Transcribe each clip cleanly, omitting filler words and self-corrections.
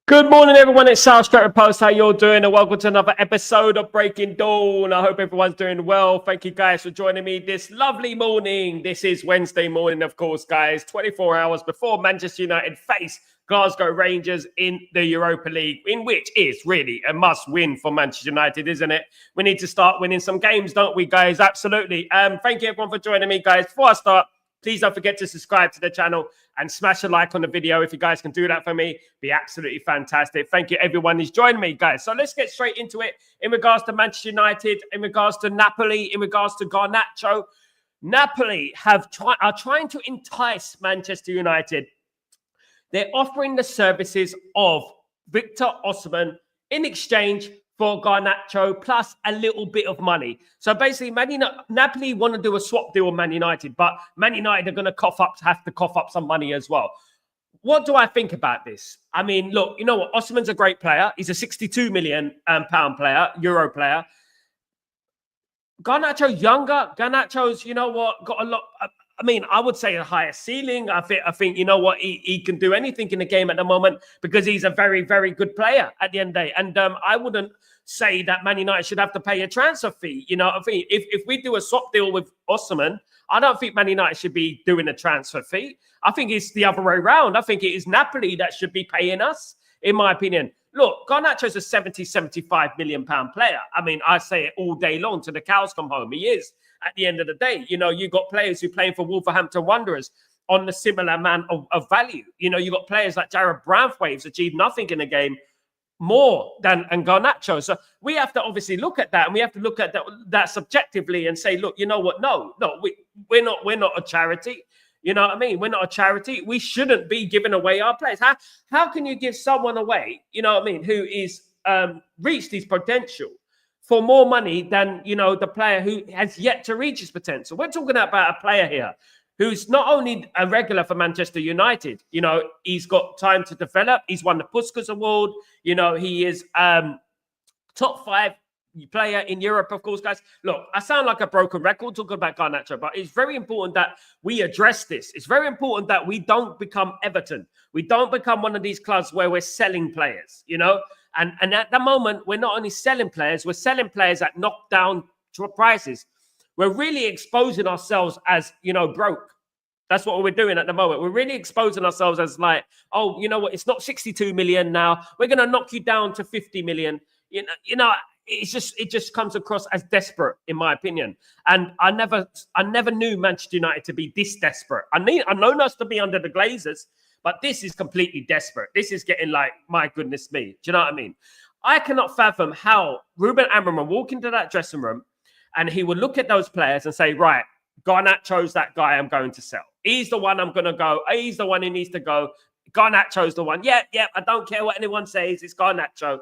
Good morning, everyone. It's Stretford Post. How you're doing? And welcome to another episode of Breaking Dawn. I hope everyone's doing well. Thank you, guys, for joining me this lovely morning. This is Wednesday morning, of course, guys. 24 hours before Manchester United face Glasgow Rangers in the Europa League, in which is really a must-win for Manchester United, isn't it? We need to start winning some games, don't we, guys? Absolutely. Thank you, everyone, for joining me, guys. Before I start, please don't forget to subscribe to the channel and smash a like on the video. If you guys can do that for me, be absolutely fantastic. Thank you, everyone who's joined me, guys. So let's get straight into it. In regards to Manchester United, in regards to Napoli, in regards to Garnacho, Napoli are trying to entice Manchester United. They're offering the services of Victor Osimhen in exchange for Garnacho plus a little bit of money. So basically, Napoli want to do a swap deal with Man United, but Man United are going to have to cough up some money as well. What do I think about this? I mean, look, you know what? Osimhen's a great player. He's a 62 million pound player, euro player. Garnacho younger. Garnacho's, you know what, got a lot. I mean, I would say a higher ceiling. I think you know what, he can do anything in the game at the moment because he's a very, very good player at the end of the day. And I wouldn't say that Man United should have to pay a transfer fee. You know, I think if we do a swap deal with Osimhen, I don't think Man United should be doing a transfer fee. I think it's the other way around. I think it is Napoli that should be paying us, in my opinion. Look, Garnacho's a 75 million pound player. I mean, I say it all day long to the cows come home. He is. At the end of the day, you know, you got players who playing for Wolverhampton Wanderers on the similar amount of value. You know, you got players like Jared Branthwaite's achieved nothing in the game more than Garnacho. So we have to obviously look at that, and we have to look at that subjectively and say, look, you know what? No, we're not a charity. You know what I mean? We're not a charity. We shouldn't be giving away our players. How can you give someone away, you know what I mean, who is reached his potential for more money than, you know, the player who has yet to reach his potential? We're talking about a player here who's not only a regular for Manchester United, you know, he's got time to develop. He's won the Puskas Award. You know, he is top 5 player in Europe, of course, guys. Look, I sound like a broken record talking about Garnacho, but it's very important that we address this. It's very important that we don't become Everton. We don't become one of these clubs where we're selling players, you know? And at the moment, we're not only selling players, we're selling players at knockdown prices. We're really exposing ourselves as, you know, broke. That's what we're doing at the moment. We're really exposing ourselves as like, oh, you know what? It's not 62 million now. We're going to knock you down to 50 million. You know, it just comes across as desperate, in my opinion. And I never knew Manchester United to be this desperate. I know us to be under the Glazers, but this is completely desperate. This is getting like, my goodness me. Do you know what I mean? I cannot fathom how Ruben Amorim will walk into that dressing room and he would look at those players and say, right, Garnacho's that guy I'm going to sell. He's the one I'm going to go. He's the one who needs to go. Garnacho's the one. Yeah, I don't care what anyone says. It's Garnacho.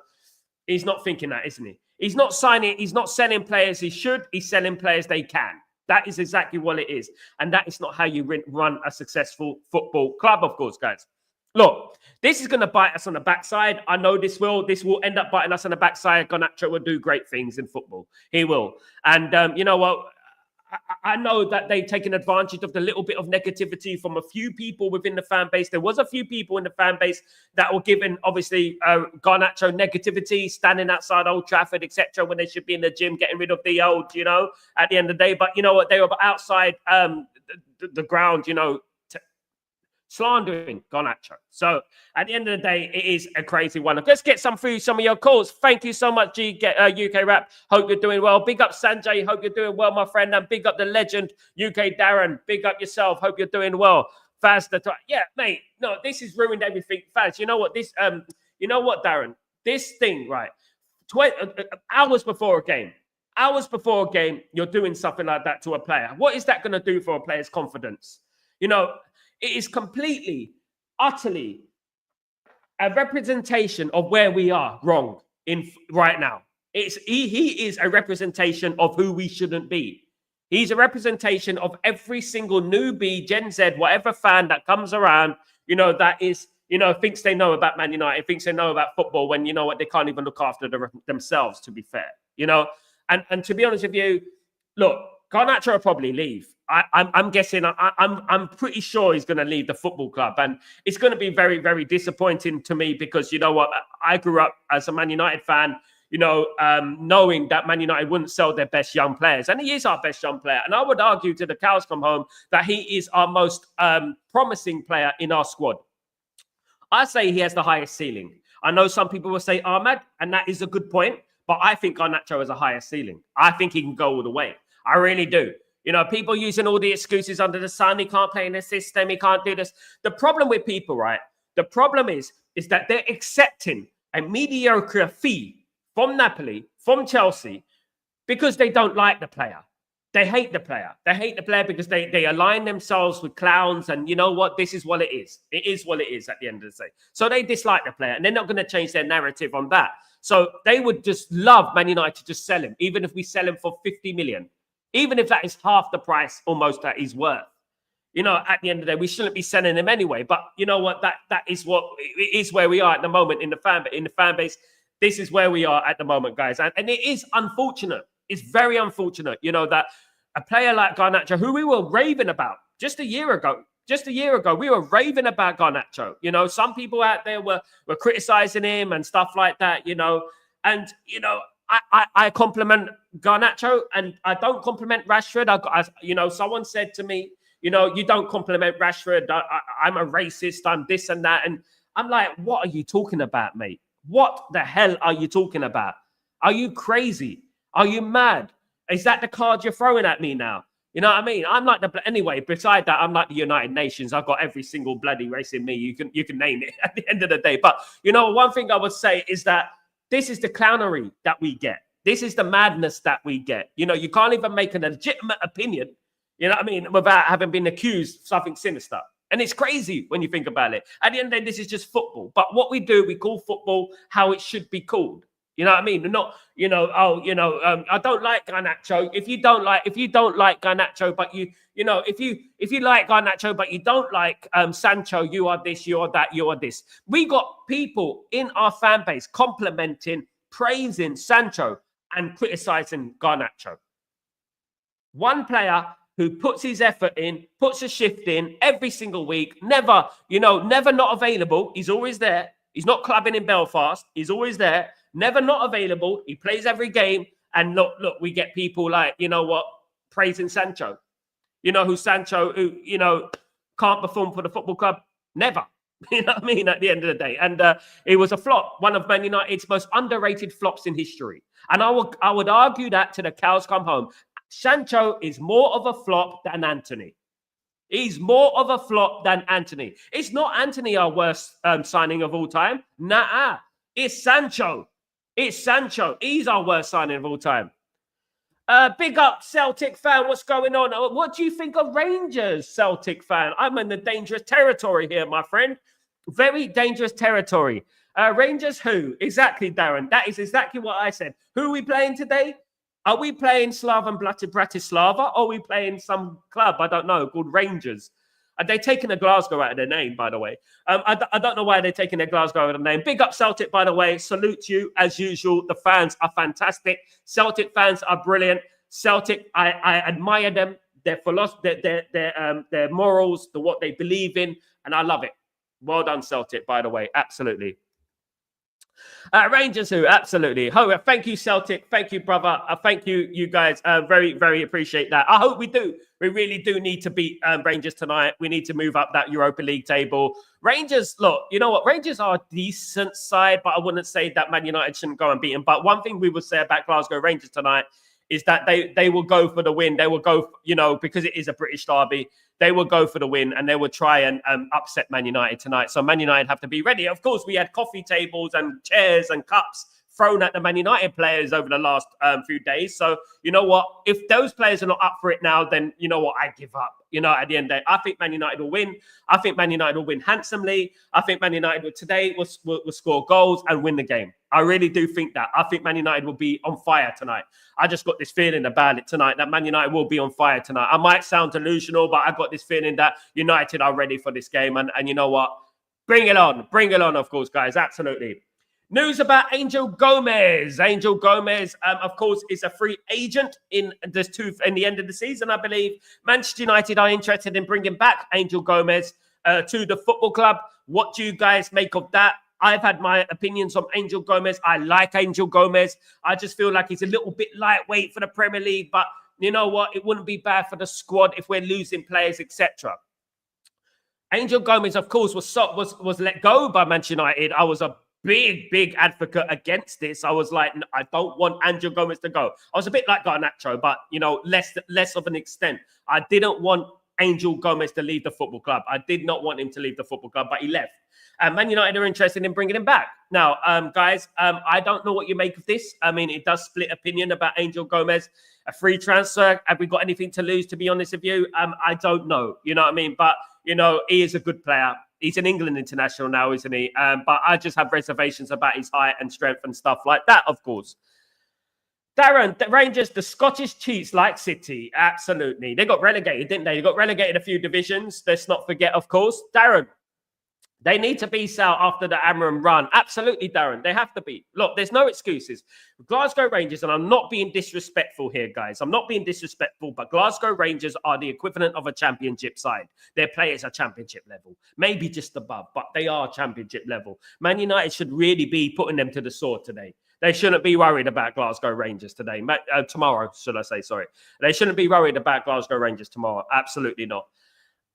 He's not thinking that, isn't he? He's not selling players he should. He's selling players they can. That is exactly what it is. And that is not how you run a successful football club, of course, guys. Look, this is going to bite us on the backside. I know this will end up biting us on the backside. Garnacho will do great things in football. He will. And you know what? I know that they've taken advantage of the little bit of negativity from a few people within the fan base. There was a few people in the fan base that were given, obviously, Garnacho negativity, standing outside Old Trafford, etc., when they should be in the gym, getting rid of the old, you know, at the end of the day. But you know what? They were outside the ground, you know, slandering Garnacho. So at the end of the day, it is a crazy one. Let's get some through some of your calls. Thank you so much, UK Rap. Hope you're doing well. Big up Sanjay. Hope you're doing well, my friend. And big up the legend, UK Darren. Big up yourself. Hope you're doing well. Faz the time. Yeah, mate. No, this has ruined everything. Faz, you know what? You know what, Darren? This thing, right? Hours before a game, you're doing something like that to a player. What is that going to do for a player's confidence? You know, it is completely, utterly a representation of where we are wrong in right now. He is a representation of who we shouldn't be. He's a representation of every single newbie, Gen Z, whatever fan that comes around, you know, that is, you know, thinks they know about Man United, thinks they know about football when, you know what, they can't even look after themselves, to be fair, you know. And to be honest with you, look, Garnacho will probably leave. I'm guessing. I'm pretty sure he's going to leave the football club, and it's going to be very, very disappointing to me because you know what? I grew up as a Man United fan. Knowing that Man United wouldn't sell their best young players, and he is our best young player. And I would argue to the cows come home that he is our most promising player in our squad. I say he has the highest ceiling. I know some people will say Ahmad, and that is a good point, but I think Garnacho has a higher ceiling. I think he can go all the way. I really do. People using all the excuses under the sun. He can't play in the system. He can't do this. The problem with people, right? The problem is that they're accepting a mediocre fee from Napoli, from Chelsea, because they don't like the player. They hate the player. They hate the player because they align themselves with clowns. And you know what? This is what it is. It is what it is at the end of the day. So they dislike the player, and they're not going to change their narrative on that. So they would just love Man United to just sell him, even if we sell him for 50 million, even if that is half the price almost that he's worth. At the end of the day, we shouldn't be selling him anyway. But you know what? That is what it is where we are at the moment in the fan base. This is where we are at the moment, guys. And it is unfortunate. It's very unfortunate, that a player like Garnacho, who we were raving about just a year ago, we were raving about Garnacho. Some people out there were criticizing him and stuff like that, And, I compliment Garnacho and I don't compliment Rashford. Someone said to me, you don't compliment Rashford. I'm a racist. I'm this and that. And I'm like, what are you talking about, mate? What the hell are you talking about? Are you crazy? Are you mad? Is that the card you're throwing at me now? You know what I mean? I'm like anyway, beside that, I'm like the United Nations. I've got every single bloody race in me. You can name it at the end of the day. But, one thing I would say is that this is the clownery that we get. This is the madness that we get. You can't even make a legitimate opinion, without having been accused of something sinister. And it's crazy when you think about it. At the end of the day, this is just football. But what we do, we call football how it should be called. You know what I mean? Not, I don't like Garnacho. If you don't like Garnacho, but if you like Garnacho, but you don't like Sancho, you are this, you are that, you are this. We got people in our fan base complimenting, praising Sancho and criticizing Garnacho. One player who puts his effort in, puts a shift in every single week, never not available. He's always there. He's not clubbing in Belfast. He's always there, never not available. He plays every game. And look, we get people like, praising Sancho. Sancho, who can't perform for the football club? Never. You know what I mean? At the end of the day. And it was a flop, one of Man United's most underrated flops in history. And I would argue that to the cows come home. Sancho is more of a flop than Anthony. He's more of a flop than Anthony. It's not Anthony our worst signing of all time. Nah, it's Sancho. It's Sancho. He's our worst signing of all time. Big up, Celtic fan. What's going on? What do you think of Rangers, Celtic fan? I'm in the dangerous territory here, my friend. Very dangerous territory. Rangers who? Exactly, Darren. That is exactly what I said. Who are we playing today? Are we playing Slaven Bratislava or are we playing some club, I don't know, called Rangers? Are they taking a Glasgow out of their name, by the way? I don't know why they're taking their Glasgow out of their name. Big up Celtic, by the way. Salute you, as usual. The fans are fantastic. Celtic fans are brilliant. Celtic, I admire them, their philosophy, their morals, what they believe in, and I love it. Well done, Celtic, by the way. Absolutely. Rangers who? Absolutely. Oh, thank you, Celtic. Thank you, brother. Thank you, you guys. Very, very appreciate that. I hope we do. We really do need to beat Rangers tonight. We need to move up that Europa League table. Rangers, look, you know what? Rangers are a decent side, but I wouldn't say that Man United shouldn't go and beat them. But one thing we would say about Glasgow Rangers tonight is that they will go for the win. They will go, because it is a British derby, they will go for the win and they will try and upset Man United tonight. So Man United have to be ready. Of course, we had coffee tables and chairs and cups thrown at the Man United players over the last few days. So, you know what? If those players are not up for it now, then you know what? I give up. At the end of the day, I think Man United will win. I think Man United will win handsomely. I think Man United will score goals and win the game. I really do think that. I think Man United will be on fire tonight. I just got this feeling about it tonight, that Man United will be on fire tonight. I might sound delusional, but I got this feeling that United are ready for this game. And you know what? Bring it on. Bring it on, of course, guys. Absolutely. News about Angel Gomes. Angel Gomes, of course, is a free agent in the end of the season, I believe. Manchester United are interested in bringing back Angel Gomes to the football club. What do you guys make of that? I've had my opinions on Angel Gomes. I like Angel Gomes. I just feel like he's a little bit lightweight for the Premier League, but you know what? It wouldn't be bad for the squad if we're losing players, etc. Angel Gomes, of course, was let go by Manchester United. I was a big advocate against this. I was like, I don't want Angel Gomes to go. I was a bit like Garnacho, but less of an extent. I didn't want Angel Gomes to leave the football club. I did not want him to leave the football club, but he left. And Man United are interested in bringing him back. Now, guys, I don't know what you make of this. I mean, it does split opinion about Angel Gomes. A free transfer. Have we got anything to lose, to be honest with you? I don't know. You know what I mean? But, he is a good player. He's an England international now, isn't he? But I just have reservations about his height and strength and stuff like that, of course. Darren, the Rangers, the Scottish cheats like City. Absolutely. They got relegated, didn't they? They got relegated a few divisions. Let's not forget, of course. Darren, they need to be out after the Amorim run. Absolutely, Darren. They have to be. Look, there's no excuses. Glasgow Rangers, and I'm not being disrespectful here, guys. I'm not being disrespectful, but Glasgow Rangers are the equivalent of a championship side. Their players are championship level. Maybe just above, but they are championship level. Man United should really be putting them to the sword today. They shouldn't be worried about Glasgow Rangers today. Tomorrow, should I say, sorry. They shouldn't be worried about Glasgow Rangers tomorrow. Absolutely not.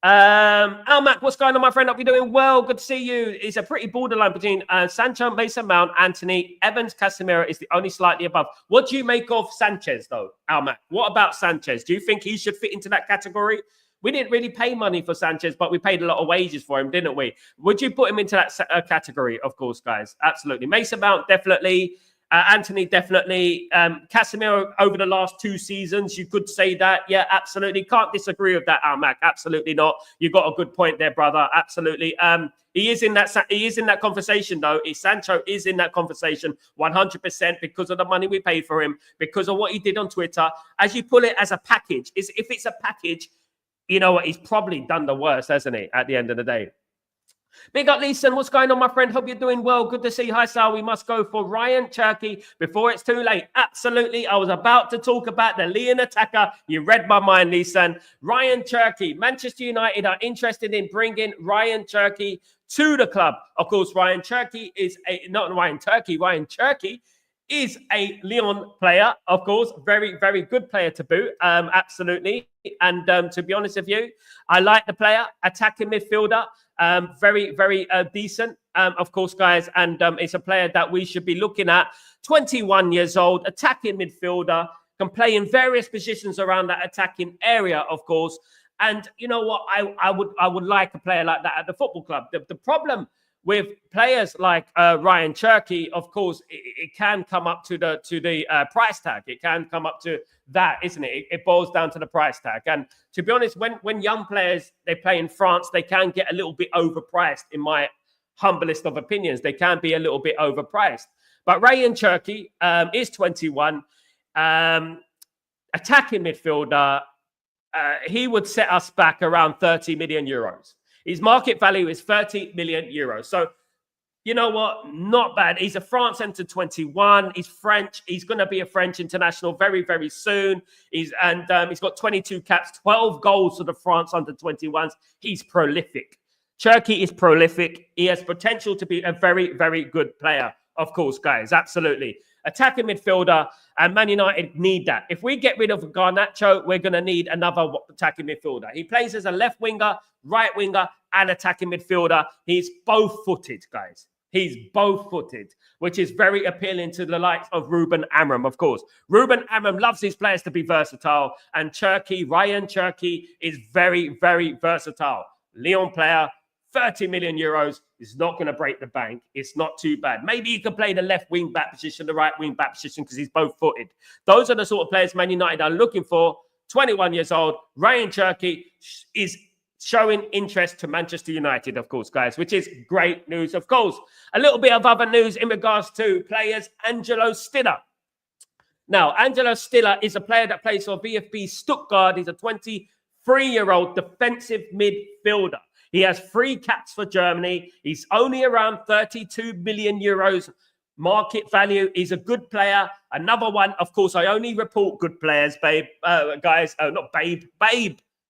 Almac, what's going on, my friend? Hope you're doing well. Good to see you. It's a pretty borderline between Sancho, Mason Mount, Anthony, Evans, Casemiro is the only slightly above. What do you make of Sanchez, though, Almac? What about Sanchez? Do you think he should fit into that category? We didn't really pay money for Sanchez, but we paid a lot of wages for him, didn't we? Would you put him into that category? Of course, guys. Absolutely. Mason Mount, definitely. Anthony, definitely. Casemiro, over the last 2 seasons, you could say that. Yeah, absolutely. Can't disagree with that, Almac. Absolutely not. You got a good point there, brother. Absolutely. He is in that conversation, though. Sancho is in that conversation 100% because of the money we paid for him, because of what he did on Twitter. As you pull it as a package, if it's a package, you know what? He's probably done the worst, hasn't he, at the end of the day? Big up, Leeson. What's going on, my friend? Hope you're doing well. Good to see you. Hi, Sal. We must go for Rayan, Cherki before it's too late. Absolutely. I was about to talk about the Lyon attacker. You read my mind, Leeson. Rayan, Cherki. Manchester United are interested in bringing Rayan, Cherki to the club. Of course, Rayan Cherki is Ryan Cherki is a Lyon player, of course. Very, very good player to boot. Absolutely. And to be honest with you, I like the player. Attacking midfielder. Very, very decent, of course, guys. And it's a player that we should be looking at. 21 years old, attacking midfielder, can play in various positions around that attacking area, of course. And you know what? I would like a player like that at the football club. The problem with players like Rayan Cherki, of course, it can come up to the price tag. It can come up to that, isn't it? It boils down to the price tag. And to be honest, when young players, they play in France, they can get a little bit overpriced, in my humblest of opinions. They can be a little bit overpriced. But Rayan Cherki is 21, attacking midfielder. He would set us back around 30 million euros. His market value is 30 million euros. So, you know what? Not bad. He's a France under 21. He's French. He's going to be a French international very, very soon. He's got 22 caps, 12 goals for the France under 21s. He's prolific. Cherki is prolific. He has potential to be a very, very good player. Of course, guys. Absolutely. Attacking midfielder, and Man United need that. If we get rid of Garnacho, we're going to need another attacking midfielder. He plays as a left winger, right winger, and attacking midfielder. He's both-footed, guys. He's both-footed, which is very appealing to the likes of Ruben Amorim, of course. Ruben Amorim loves his players to be versatile, and Rayan Cherki is very, very versatile. Lyon player, 30 million euros is not going to break the bank. It's not too bad. Maybe he can play the left wing back position, the right wing back position, because he's both footed. Those are the sort of players Man United are looking for. 21 years old. Rayan Cherki is showing interest to Manchester United, of course, guys, which is great news, of course. A little bit of other news in regards to players. Angelo Stiller. Now, Angelo Stiller is a player that plays for VfB Stuttgart. He's a 23-year-old defensive midfielder. He has 3 caps for Germany. He's only around 32 million euros market value. He's a good player. Another one, of course, I only report good players, guys. Oh, not babe.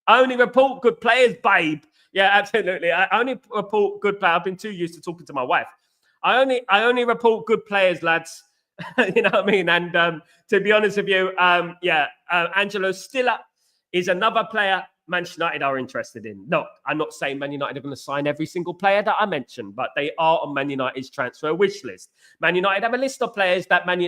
I only report good players, babe. Yeah, absolutely. I only report good players. I've been too used to talking to my wife. I only report good players, lads. You know what I mean? And to be honest with you, Angelo Stiller is another player Manchester United are interested in. No, I'm not saying Man United are going to sign every single player that I mentioned, but they are on Man United's transfer wish list. Man United have a list of players that Man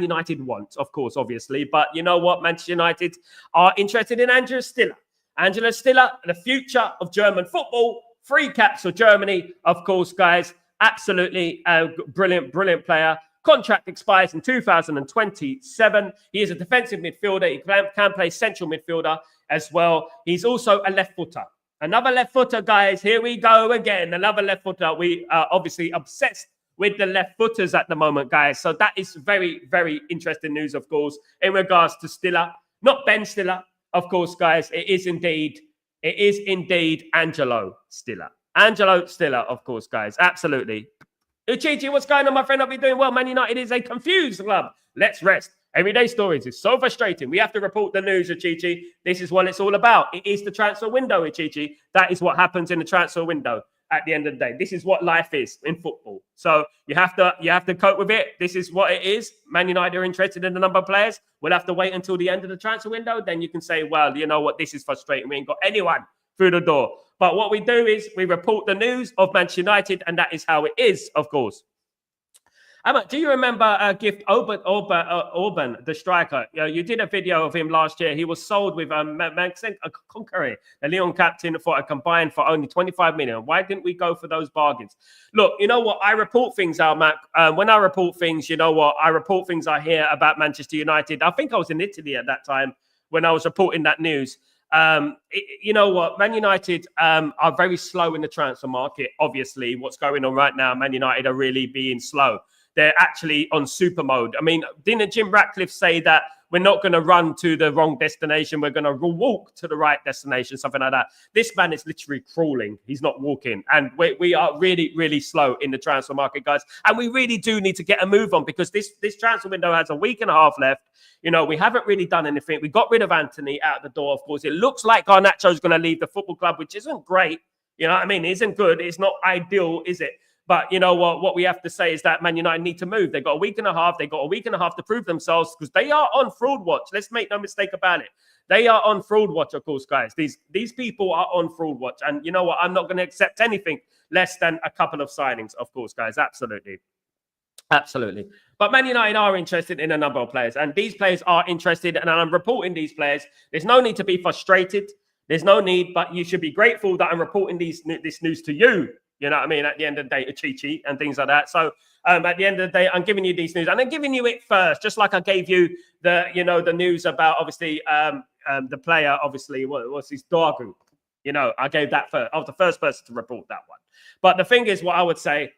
United want, of course, obviously. But you know what? Manchester United are interested in Angelo Stiller. Angelo Stiller, the future of German football. 3 caps for Germany, of course, guys. Absolutely brilliant player. Contract expires in 2027. He is a defensive midfielder. He can play central midfielder as well. He's also a left footer. Another left footer, guys. Here we go again. Another left footer. We are obviously obsessed with the left footers at the moment, guys. So that is very, very interesting news, of course, in regards to Stiller. Not Ben Stiller, of course, guys. It is indeed Angelo Stiller. Angelo Stiller, of course, guys. Absolutely. Uchichi, what's going on, my friend? Hope you're doing well. Man United is a confused club. Let's rest. Everyday stories is so frustrating. We have to report the news, Uchichi. This is what it's all about. It is the transfer window, Uchichi. That is what happens in the transfer window at the end of the day. This is what life is in football. So you have to cope with it. This is what it is. Man United are interested in the number of players. We'll have to wait until the end of the transfer window. Then you can say, well, you know what? This is frustrating. We ain't got anyone through the door. But what we do is we report the news of Manchester United, and that is how it is, of course. Do you remember Gift Orban, the striker? You did a video of him last year. He was sold with Conqueré, the Lyon captain, for a combined for only 25 million. Why didn't we go for those bargains? Look, you know what? I report things out, Mac. When I report things, you know what? I report things I hear about Manchester United. I think I was in Italy at that time when I was reporting that news. You know what? Man United are very slow in the transfer market. Obviously, what's going on right now, Man United are really being slow. They're actually on super mode. I mean, didn't Jim Ratcliffe say that we're not going to run to the wrong destination? We're going to walk to the right destination, something like that. This man is literally crawling. He's not walking. And we are really, really slow in the transfer market, guys. And we really do need to get a move on because this transfer window has a week and a half left. You know, we haven't really done anything. We got rid of Anthony out the door, of course. It looks like Garnacho is going to leave the football club, which isn't great. You know what I mean? It isn't good. It's not ideal, is it? But you know what we have to say is that Man United need to move. They've got a week and a half. They've got a week and a half to prove themselves because they are on fraud watch. Let's make no mistake about it. They are on fraud watch, of course, guys. These people are on fraud watch. And you know what? I'm not going to accept anything less than a couple of signings, of course, guys. Absolutely. Absolutely. But Man United are interested in a number of players. And these players are interested. And I'm reporting these players. There's no need to be frustrated. There's no need. But you should be grateful that I'm reporting this news to you. You know what I mean? At the end of the day, Chichi and things like that. So at the end of the day, I'm giving you these news. And I'm giving you it first, just like I gave you the news about, obviously, the player, obviously, what's his Dorgu. You know, I gave that first. I was the first person to report that one. But the thing is, what I would say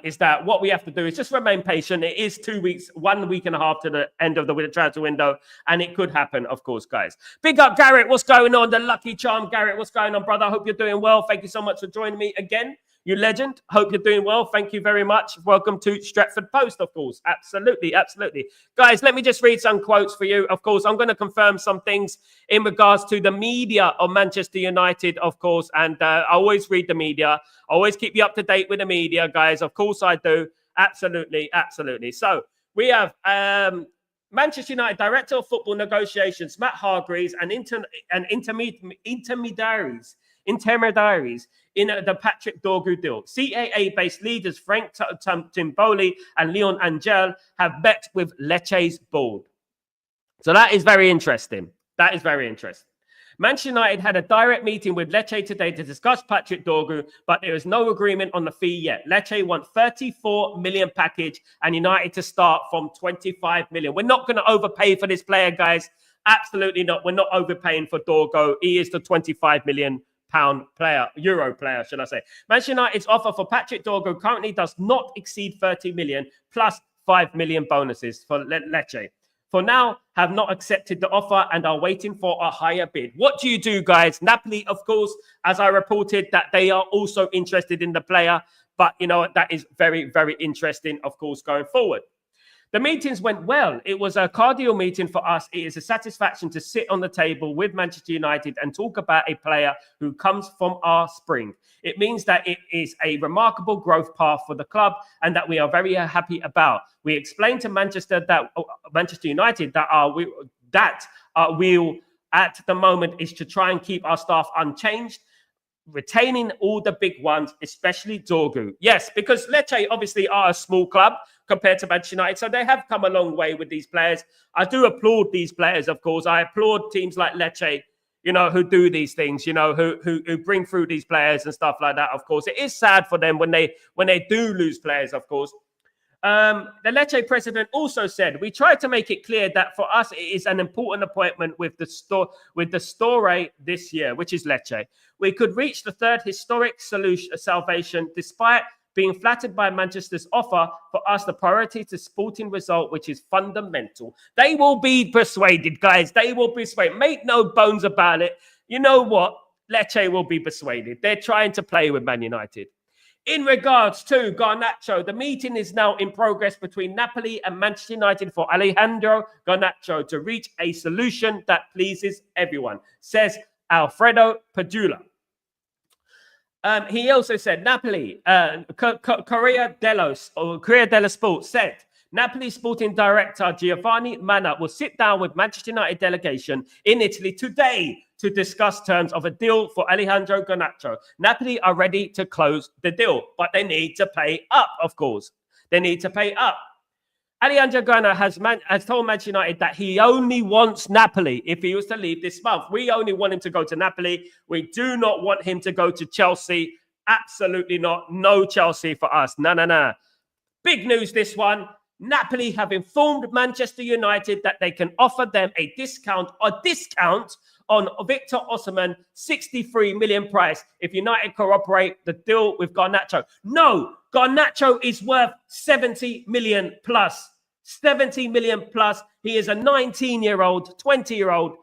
is that what we have to do is just remain patient. It is 2 weeks, 1 week and a half to the end of the transfer window, and it could happen, of course, guys. Big up, Garrett. What's going on? The lucky charm, Garrett. What's going on, brother? I hope you're doing well. Thank you so much for joining me again. You legend. Hope you're doing well. Thank you very much. Welcome to Stretford Post, of course. Absolutely, absolutely. Guys, let me just read some quotes for you. Of course, I'm going to confirm some things in regards to the media of Manchester United, of course. And I always read the media. I always keep you up to date with the media, guys. Of course I do. Absolutely, absolutely. So we have Manchester United Director of Football Negotiations, Matt Hargreaves, and intermediaries in the Patrick Dorgu deal. CAA-based leaders Frank Timboli and Leon Angel have met with Lecce's board. So that is very interesting. That is very interesting. Manchester United had a direct meeting with Lecce today to discuss Patrick Dorgu, but there is no agreement on the fee yet. Lecce want 34 million package and United to start from 25 million. We're not going to overpay for this player, guys. Absolutely not. We're not overpaying for Dorgu. He is the 25 million euro player, should I say. Manchester United's offer for Patrick Dorgu currently does not exceed 30 million plus 5 million bonuses for Lecce. For now, have not accepted the offer and are waiting for a higher bid. What do you do, guys? Napoli, of course, as I reported, that they are also interested in the player. But, that is very, very interesting, of course, going forward. The meetings went well. It was a cordial meeting for us. It is a satisfaction to sit on the table with Manchester United and talk about a player who comes from our spring. It means that it is a remarkable growth path for the club and that we are very happy about. We explained to Manchester United that our wheel at the moment is to try and keep our staff unchanged, retaining all the big ones, especially Dorgu. Yes, because Lecce obviously are a small club compared to Manchester United, so they have come a long way with these players. I do applaud these players, of course. I applaud teams like Lecce, who do these things, who bring through these players and stuff like that. Of course, it is sad for them when they do lose players, of course. The Lecce president also said, "We try to make it clear that for us it is an important appointment with the Store this year, which is Lecce. We could reach the third historic salvation despite being flattered by Manchester's offer. For us, the priority is the sporting result, which is fundamental." They will be persuaded, guys. They will be persuaded. Make no bones about it. You know what? Lecce will be persuaded. They're trying to play with Man United. In regards to Garnacho, the meeting is now in progress between Napoli and Manchester United for Alejandro Garnacho to reach a solution that pleases everyone, says Alfredo Padula. He also said, Napoli, Corriere dello Sport said, Napoli sporting director Giovanni Manna will sit down with Manchester United delegation in Italy today to discuss terms of a deal for Alejandro Garnacho. Napoli are ready to close the deal, but they need to pay up, of course. They need to pay up. Alejandro Garnacho has told Manchester United that he only wants Napoli if he was to leave this month. We only want him to go to Napoli. We do not want him to go to Chelsea. Absolutely not. No Chelsea for us. No. Big news, this one. Napoli have informed Manchester United that they can offer them a discount on Victor Osimhen, 63 million price if United cooperate the deal with Garnacho. No, Garnacho is worth 70 million plus. 70 million plus. He is a 19-year-old, 20-year-old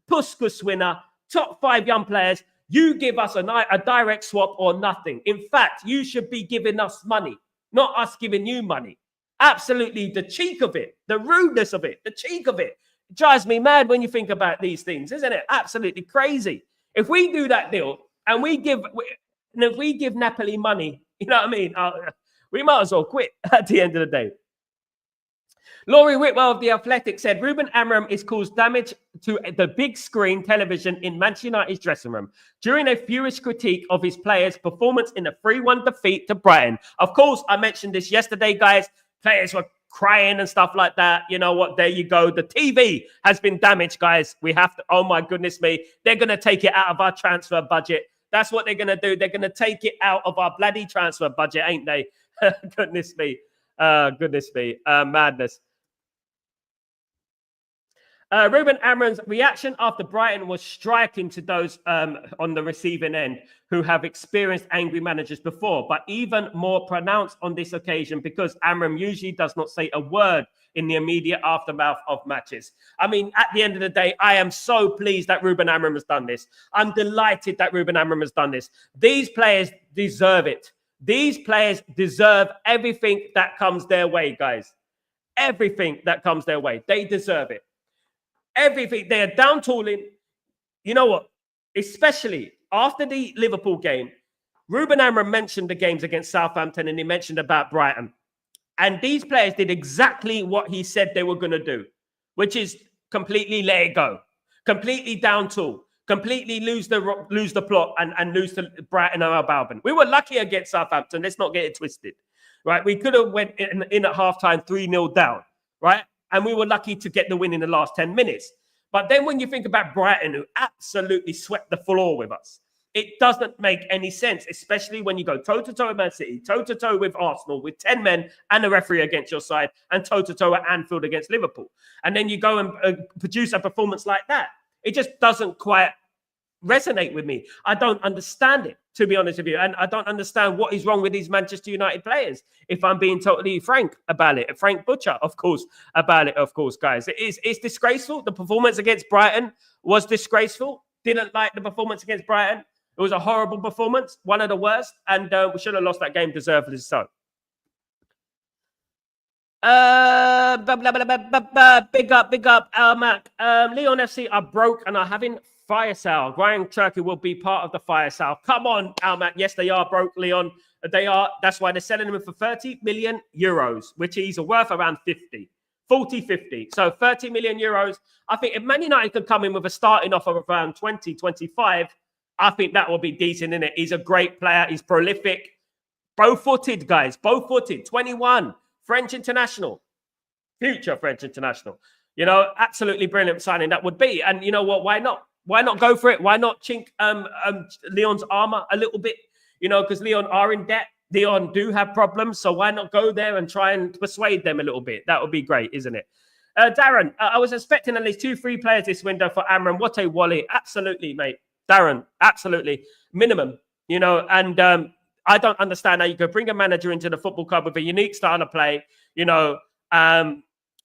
Puskas winner, top 5 young players. You give us a direct swap or nothing. In fact, you should be giving us money, not us giving you money. Absolutely, the cheek of it, the rudeness of it, the cheek of it. It drives me mad when you think about these things, isn't it? Absolutely crazy. If we do that deal and if we give Napoli money, you know what I mean? We might as well quit at the end of the day. Laurie Whitwell of The Athletic said, Ruben Amorim is caused damage to the big screen television in Manchester United's dressing room during a furious critique of his players' performance in a 3-1 defeat to Brighton. Of course, I mentioned this yesterday, guys. Players were crying and stuff like that. You know what? There you go. The TV has been damaged, guys. We have to, oh my goodness me. They're going to take it out of our transfer budget. That's what they're going to do. They're going to take it out of our bloody transfer budget, ain't they? Goodness me. Madness. Ruben Amorim's reaction after Brighton was striking to those on the receiving end who have experienced angry managers before, but even more pronounced on this occasion because Amorim usually does not say a word in the immediate aftermath of matches. I mean, at the end of the day, I am so pleased that Ruben Amorim has done this. I'm delighted that Ruben Amorim has done this. These players deserve it. These players deserve everything that comes their way, guys. Everything that comes their way. They deserve it. Everything. They are down tooling. You know what? Especially after the Liverpool game, Ruben Amorim mentioned the games against Southampton and he mentioned about Brighton. And these players did exactly what he said they were going to do, which is completely let it go, completely down tool, completely lose the plot and lose to Brighton and Albion. We were lucky against Southampton. Let's not get it twisted, right? We could have went in at halftime 3-0 down, right? And we were lucky to get the win in the last 10 minutes. But then when you think about Brighton, who absolutely swept the floor with us, it doesn't make any sense, especially when you go toe-to-toe with Man City, toe-to-toe with Arsenal, with 10 men and a referee against your side, and toe-to-toe at Anfield against Liverpool. And then you go and produce a performance like that. It just doesn't quite resonate with me. I don't understand it, to be honest with you. And I don't understand what is wrong with these Manchester United players, if I'm being totally frank about it. Frank Butcher, of course, about it, of course, guys. It's disgraceful. The performance against Brighton was disgraceful. Didn't like the performance against Brighton. It was a horrible performance, one of the worst, and we should have lost that game deservedly so. Big up, Mac. Lyon FC are broke and are having fire sale. Ryan Cherki will be part of the fire sale. Come on, Almac. Yes, they are broke, Lyon. They are. That's why they're selling him for 30 million euros, which he's worth around 40, 50. So 30 million euros. I think if Man United could come in with a starting offer of around 20, 25, I think that will be decent, isn't it? He's a great player. He's prolific. Bow-footed, guys. Bow-footed. 21. French international. Future French international. You know, absolutely brilliant signing that would be. And you know what? Why not? Why not go for it? Why not chink Lyon's armor a little bit? You know, because Lyon are in debt. Lyon do have problems. So why not go there and try and persuade them a little bit? That would be great, isn't it? Darren, I was expecting at least 2-3 players this window for Amorim. What a Wally. Absolutely, mate. Darren, absolutely. Minimum, you know, and I don't understand how you could bring a manager into the football club with a unique style of play, you know,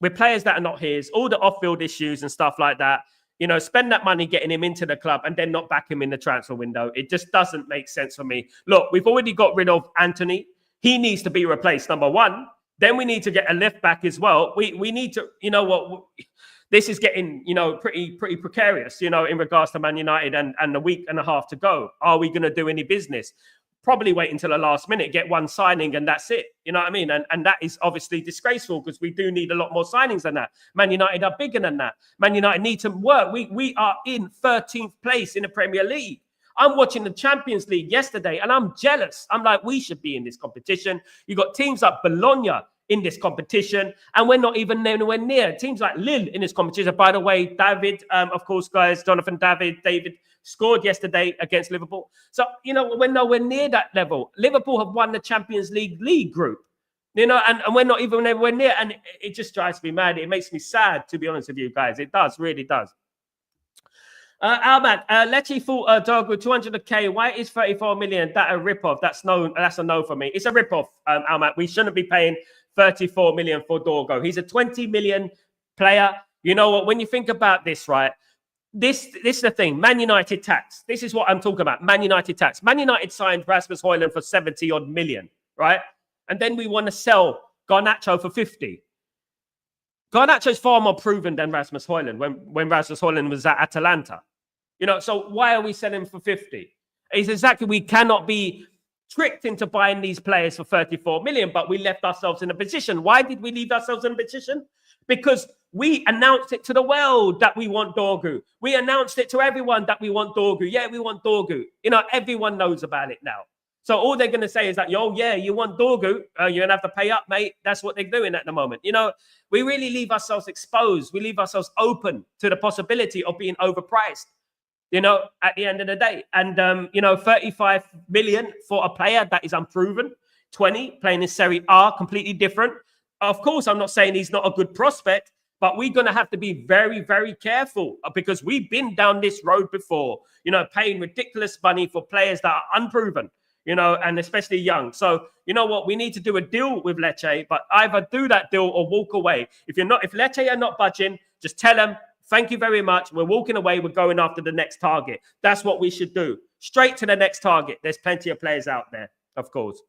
with players that are not his, all the off-field issues and stuff like that. You know, spend that money getting him into the club and then not back him in the transfer window. It just doesn't make sense for me. Look, we've already got rid of Anthony. He needs to be replaced, number one. Then we need to get a left back as well. We need to, you know what, this is getting, you know, pretty precarious, you know, in regards to Man United and a week and a half to go. Are we going to do any business? Probably wait until the last minute, get one signing, and that's it. You know what I mean? And that is obviously disgraceful because we do need a lot more signings than that. Man United are bigger than that. Man United need to work. We are in 13th place in the Premier League. I'm watching the Champions League yesterday and I'm jealous. I'm like, we should be in this competition. You got teams like Bologna in this competition, and we're not even anywhere near. Teams like Lille in this competition. By the way, David, of course, guys, David scored yesterday against Liverpool. So, you know, we're nowhere near that level. Liverpool have won the Champions League group, you know, and we're not even anywhere near. And it just drives me mad. It makes me sad, to be honest with you guys. It does, really does. Albert, Lecce thought Dorgu 200k. Why is 34 million? That a rip-off? That's a no for me. It's a rip-off, Albert. We shouldn't be paying 34 million for Dorgu. He's a 20 million player. You know what? When you think about this, right? This is the thing. Man United tax. This is what I'm talking about. Man United tax. Man United signed Rasmus Højlund for 70 odd million, right? And then we want to sell Garnacho for 50. Garnacho is far more proven than Rasmus Højlund when Rasmus Højlund was at Atalanta. You know, so why are we selling for 50? It's exactly, we cannot be tricked into buying these players for 34 million, but we left ourselves in a position. Why did we leave ourselves in a position? Because we announced it to the world that we want Dorgu. We announced it to everyone that we want Dorgu. Yeah, we want Dorgu. You know, everyone knows about it now. So all they're going to say is that, yo, yeah, you want Dorgu. You're going to have to pay up, mate. That's what they're doing at the moment. You know, we really leave ourselves exposed. We leave ourselves open to the possibility of being overpriced, you know, at the end of the day. And, you know, 35 million for a player that is unproven, 20 playing in Serie A, completely different. Of course, I'm not saying he's not a good prospect, but we're going to have to be very, very careful because we've been down this road before, you know, paying ridiculous money for players that are unproven, you know, and especially young. So, you know what, we need to do a deal with Lecce, but either do that deal or walk away. If Lecce are not budging, just tell them, thank you very much. We're walking away. We're going after the next target. That's what we should do. Straight to the next target. There's plenty of players out there, of course.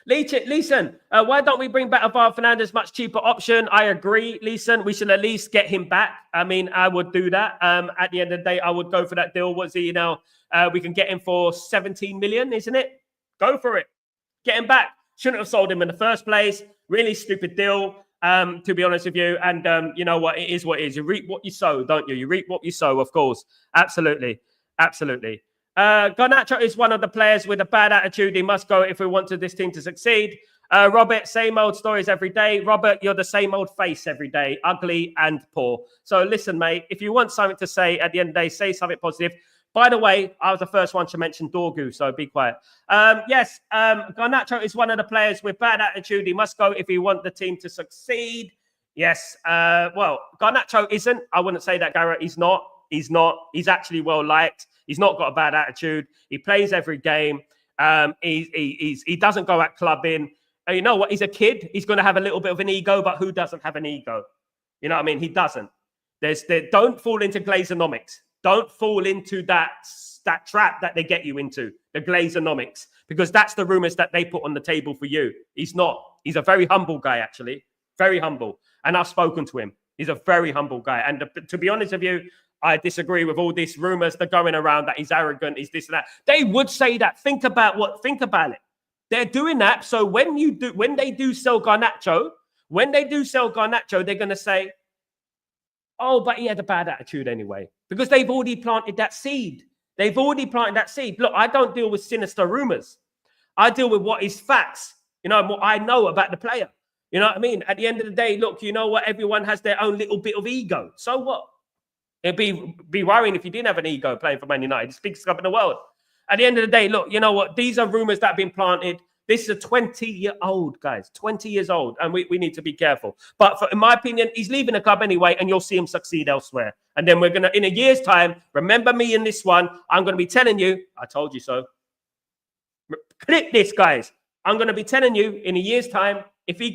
Leeson, why don't we bring back Alvaro Fernandez? Much cheaper option. I agree, Leeson. We should at least get him back. I mean, I would do that. At the end of the day, I would go for that deal. What's he, you know? We can get him for 17 million, isn't it? Go for it. Get him back. Shouldn't have sold him in the first place. Really stupid deal, to be honest with you. And you know what? It is what it is. You reap what you sow, don't you? You reap what you sow, of course. Absolutely. Absolutely. Garnacho is one of the players with a bad attitude. He must go if we want this team to succeed. Robert, same old stories every day. Robert, you're the same old face every day. Ugly and poor. So listen, mate, if you want something to say at the end of the day, say something positive. By the way, I was the first one to mention Dorgu, so be quiet. Yes, Garnacho is one of the players with bad attitude. He must go if we want the team to succeed. Yes, well, Garnacho isn't. I wouldn't say that, Garrett. He's not. He's actually well liked. He's not got a bad attitude. He plays every game. He doesn't go at clubbing. You know what? He's a kid. He's going to have a little bit of an ego, but who doesn't have an ego? You know what I mean? He doesn't. Don't fall into Glazonomics. don't fall into that trap that they get you into, the Glazeronomics, because that's the rumors that they put on the table for you. He's not. He's a very humble guy, actually. Very humble. And I've spoken to him. He's a very humble guy. And to be honest with you, I disagree with all these rumors that are going around that he's arrogant, he's this and that. They would say that. Think about it. They're doing that. So when they do sell Garnacho, they're going to say, oh, but he had a bad attitude anyway. Because they've already planted that seed. Look, I don't deal with sinister rumors. I deal with what is facts. You know, what I know about the player. You know what I mean? At the end of the day, look, you know what? Everyone has their own little bit of ego. So what? It'd be worrying if you didn't have an ego playing for Man United. It's the biggest club in the world. At the end of the day, look, you know what? These are rumors that have been planted. This is a 20-year-old, guys. 20 years old. And we need to be careful. But in my opinion, he's leaving the club anyway, and you'll see him succeed elsewhere. And then we're going to, in a year's time, remember me in this one, I'm going to be telling you, I told you so. Click this, guys. I'm going to be telling you in a year's time, if he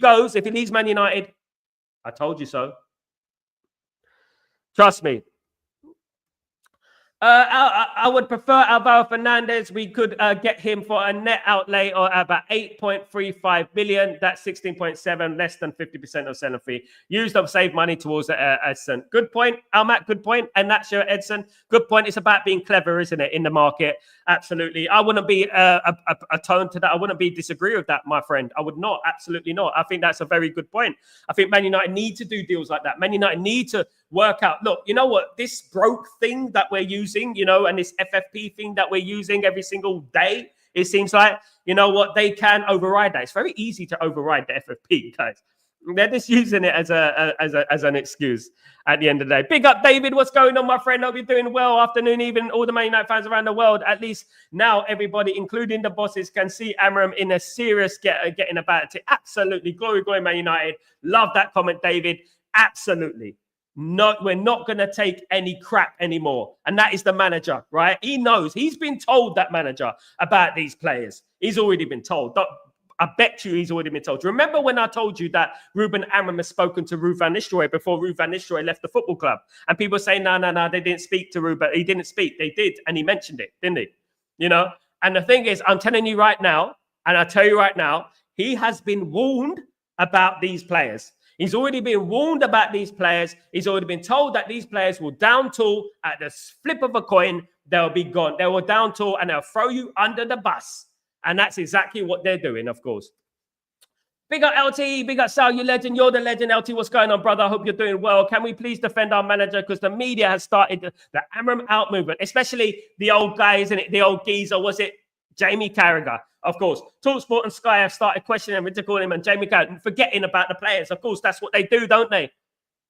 leaves Man United, I told you so. Trust me. I would prefer Alvaro Fernandez. We could get him for a net outlay of about 8.35 billion. That's 16.7, less than 50% of selling fee. Used up save money towards Edson. Good point, Almac. Good point. And that's your Edson. Good point. It's about being clever, isn't it, in the market? Absolutely. I wouldn't be atone to that. I wouldn't be disagree with that, my friend. I would not. Absolutely not. I think that's a very good point. I think Man United need to do deals like that. Man United need to work out. Look, you know what? This broke thing that we're using, you know, and this FFP thing that we're using every single day, it seems like, you know what? They can override that. It's very easy to override the FFP, guys. They're just using it as an excuse at the end of the day. Big up, David. What's going on, my friend? Hope you're doing well. Afternoon, even all the Man United fans around the world. At least now everybody, including the bosses, can see Amorim in a serious getting about it. Absolutely. Glory, Man United. Love that comment, David. Absolutely. No, we're not going to take any crap anymore. And that is the manager, right? He knows. He's been told, that manager, about these players. He's already been told. I bet you he's already been told. Remember when I told you that Ruben Amorim has spoken to Ruud van Nistelrooy before Ruud van Nistelrooy left the football club? And people say, no, they didn't speak to Ruud, but he didn't speak. They did, and he mentioned it, didn't he? You know? And the thing is, I'm telling you right now, and I tell you right now, he has been warned about these players. He's already been warned about these players. He's already been told that these players will down tool at the flip of a coin. They'll be gone. They will down tool and they'll throw you under the bus. And that's exactly what they're doing, of course. Big up LT, big up Sal, you legend. You're the legend, LT. What's going on, brother? I hope you're doing well. Can we please defend our manager? Because the media has started the Amorim out movement, especially the old guys and the old geezer. Was it Jamie Carragher? Of course. TalkSport and Sky have started questioning him, ridiculing him, and Jamie Carragher, forgetting about the players. Of course, that's what they do, don't they?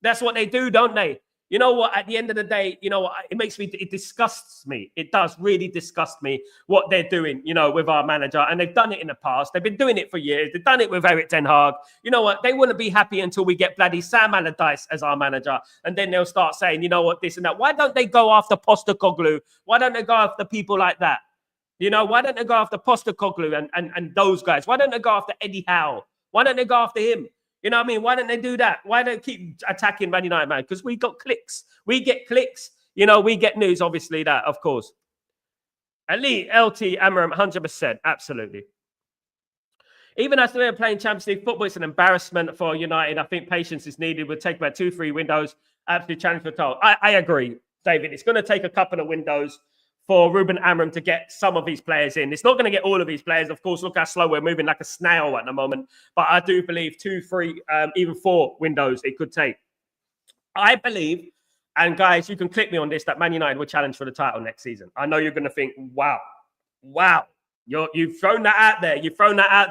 That's what they do, don't they? You know what? At the end of the day, you know what? It disgusts me. It does really disgust me what they're doing, you know, with our manager. And they've done it in the past. They've been doing it for years. They've done it with Erik ten Hag. You know what? They wouldn't be happy until we get bloody Sam Allardyce as our manager. And then they'll start saying, you know what, this and that. Why don't they go after Postecoglou? Why don't they go after people like that? You know, why don't they go after Postecoglou and those guys? Why don't they go after Eddie Howe? Why don't they go after him? You know what I mean? Why don't they do that? Why don't they keep attacking Man United, man? Because we got clicks. We get clicks. You know, we get news, obviously, that, of course. Elite, LT, Amorim, 100%. Absolutely. Even as we're playing Champions League football, it's an embarrassment for United. I think patience is needed. We'll take about 2-3 windows. Absolutely challenge for title. I agree, David. It's going to take a couple of windows for Ruben Amorim to get some of these players in. It's not going to get all of these players. Of course, look how slow we're moving, like a snail at the moment. But I do believe 2, 3, even 4 windows it could take. I believe, and guys, you can click me on this, that Man United will challenge for the title next season. I know you're going to think, wow. You've thrown that out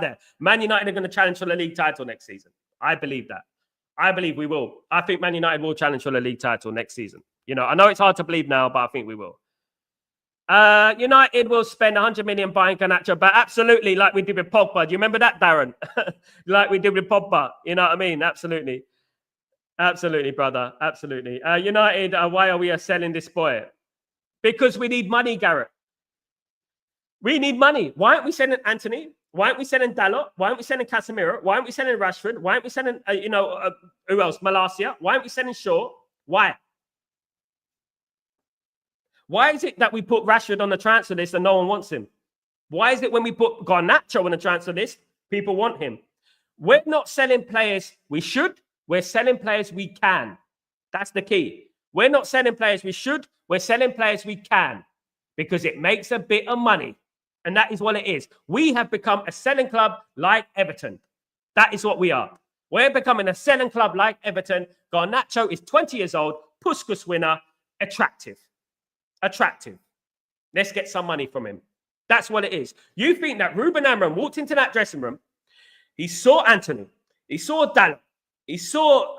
there. Man United are going to challenge for the league title next season. I believe that. I believe we will. I think Man United will challenge for the league title next season. You know, I know it's hard to believe now, but I think we will. United will spend 100 million buying Garnacho, but absolutely, like we did with Pogba. Do you remember that, Darren? Like we did with Pogba. You know what I mean? Absolutely. Absolutely, brother. Absolutely. United, why are we selling this boy? Because we need money, Garrett. We need money. Why aren't we selling Anthony? Why aren't we selling Dalot? Why aren't we selling Casemiro? Why aren't we selling Rashford? Why aren't we selling, who else? Malacia? Why aren't we selling Shaw? Why? Why is it that we put Rashford on the transfer list and no one wants him? Why is it when we put Garnacho on the transfer list, people want him? We're not selling players we should. We're selling players we can. That's the key. We're not selling players we should. We're selling players we can because it makes a bit of money. And that is what it is. We have become a selling club like Everton. That is what we are. We're becoming a selling club like Everton. Garnacho is 20 years old, Puskas winner, attractive. Attractive. Let's get some money from him. That's what it is. You think that Ruben Amorim walked into that dressing room, he saw Anthony, he saw Dalot, he saw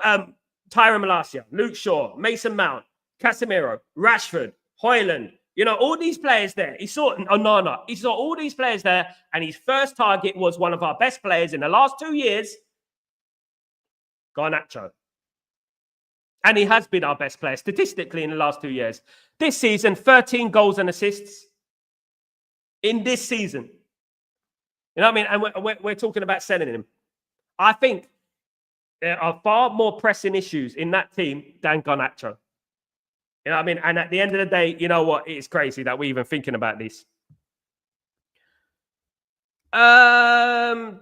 Tyrone Malacia, Luke Shaw, Mason Mount, Casemiro, Rashford, Højlund, you know, all these players there. He saw Onana. He saw all these players there, and his first target was one of our best players in the last 2 years, Garnacho. And he has been our best player statistically in the last 2 years. This season, 13 goals and assists in this season. You know what I mean? And we're talking about selling him. I think there are far more pressing issues in that team than Garnacho. You know what I mean? And at the end of the day, you know what? It's crazy that we're even thinking about this. Conrad,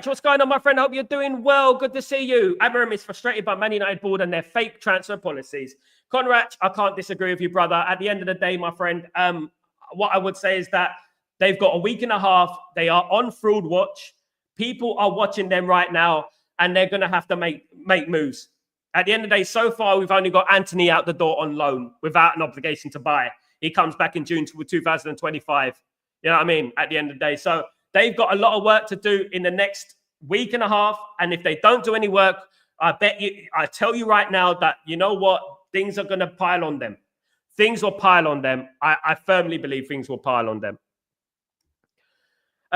what's going on, my friend? I hope you're doing well. Good to see you. Amorim is frustrated by Man United board and their fake transfer policies. Conrad, I can't disagree with you, brother. At the end of the day, my friend, what I would say is that they've got a week and a half. They are on fraud watch. People are watching them right now, and they're going to have to make moves. At the end of the day, so far, we've only got Anthony out the door on loan without an obligation to buy. He comes back in June 2025. You know what I mean? At the end of the day. So they've got a lot of work to do in the next week and a half. And if they don't do any work, I tell you right now that, you know what? Things are going to pile on them. Things will pile on them. I firmly believe things will pile on them.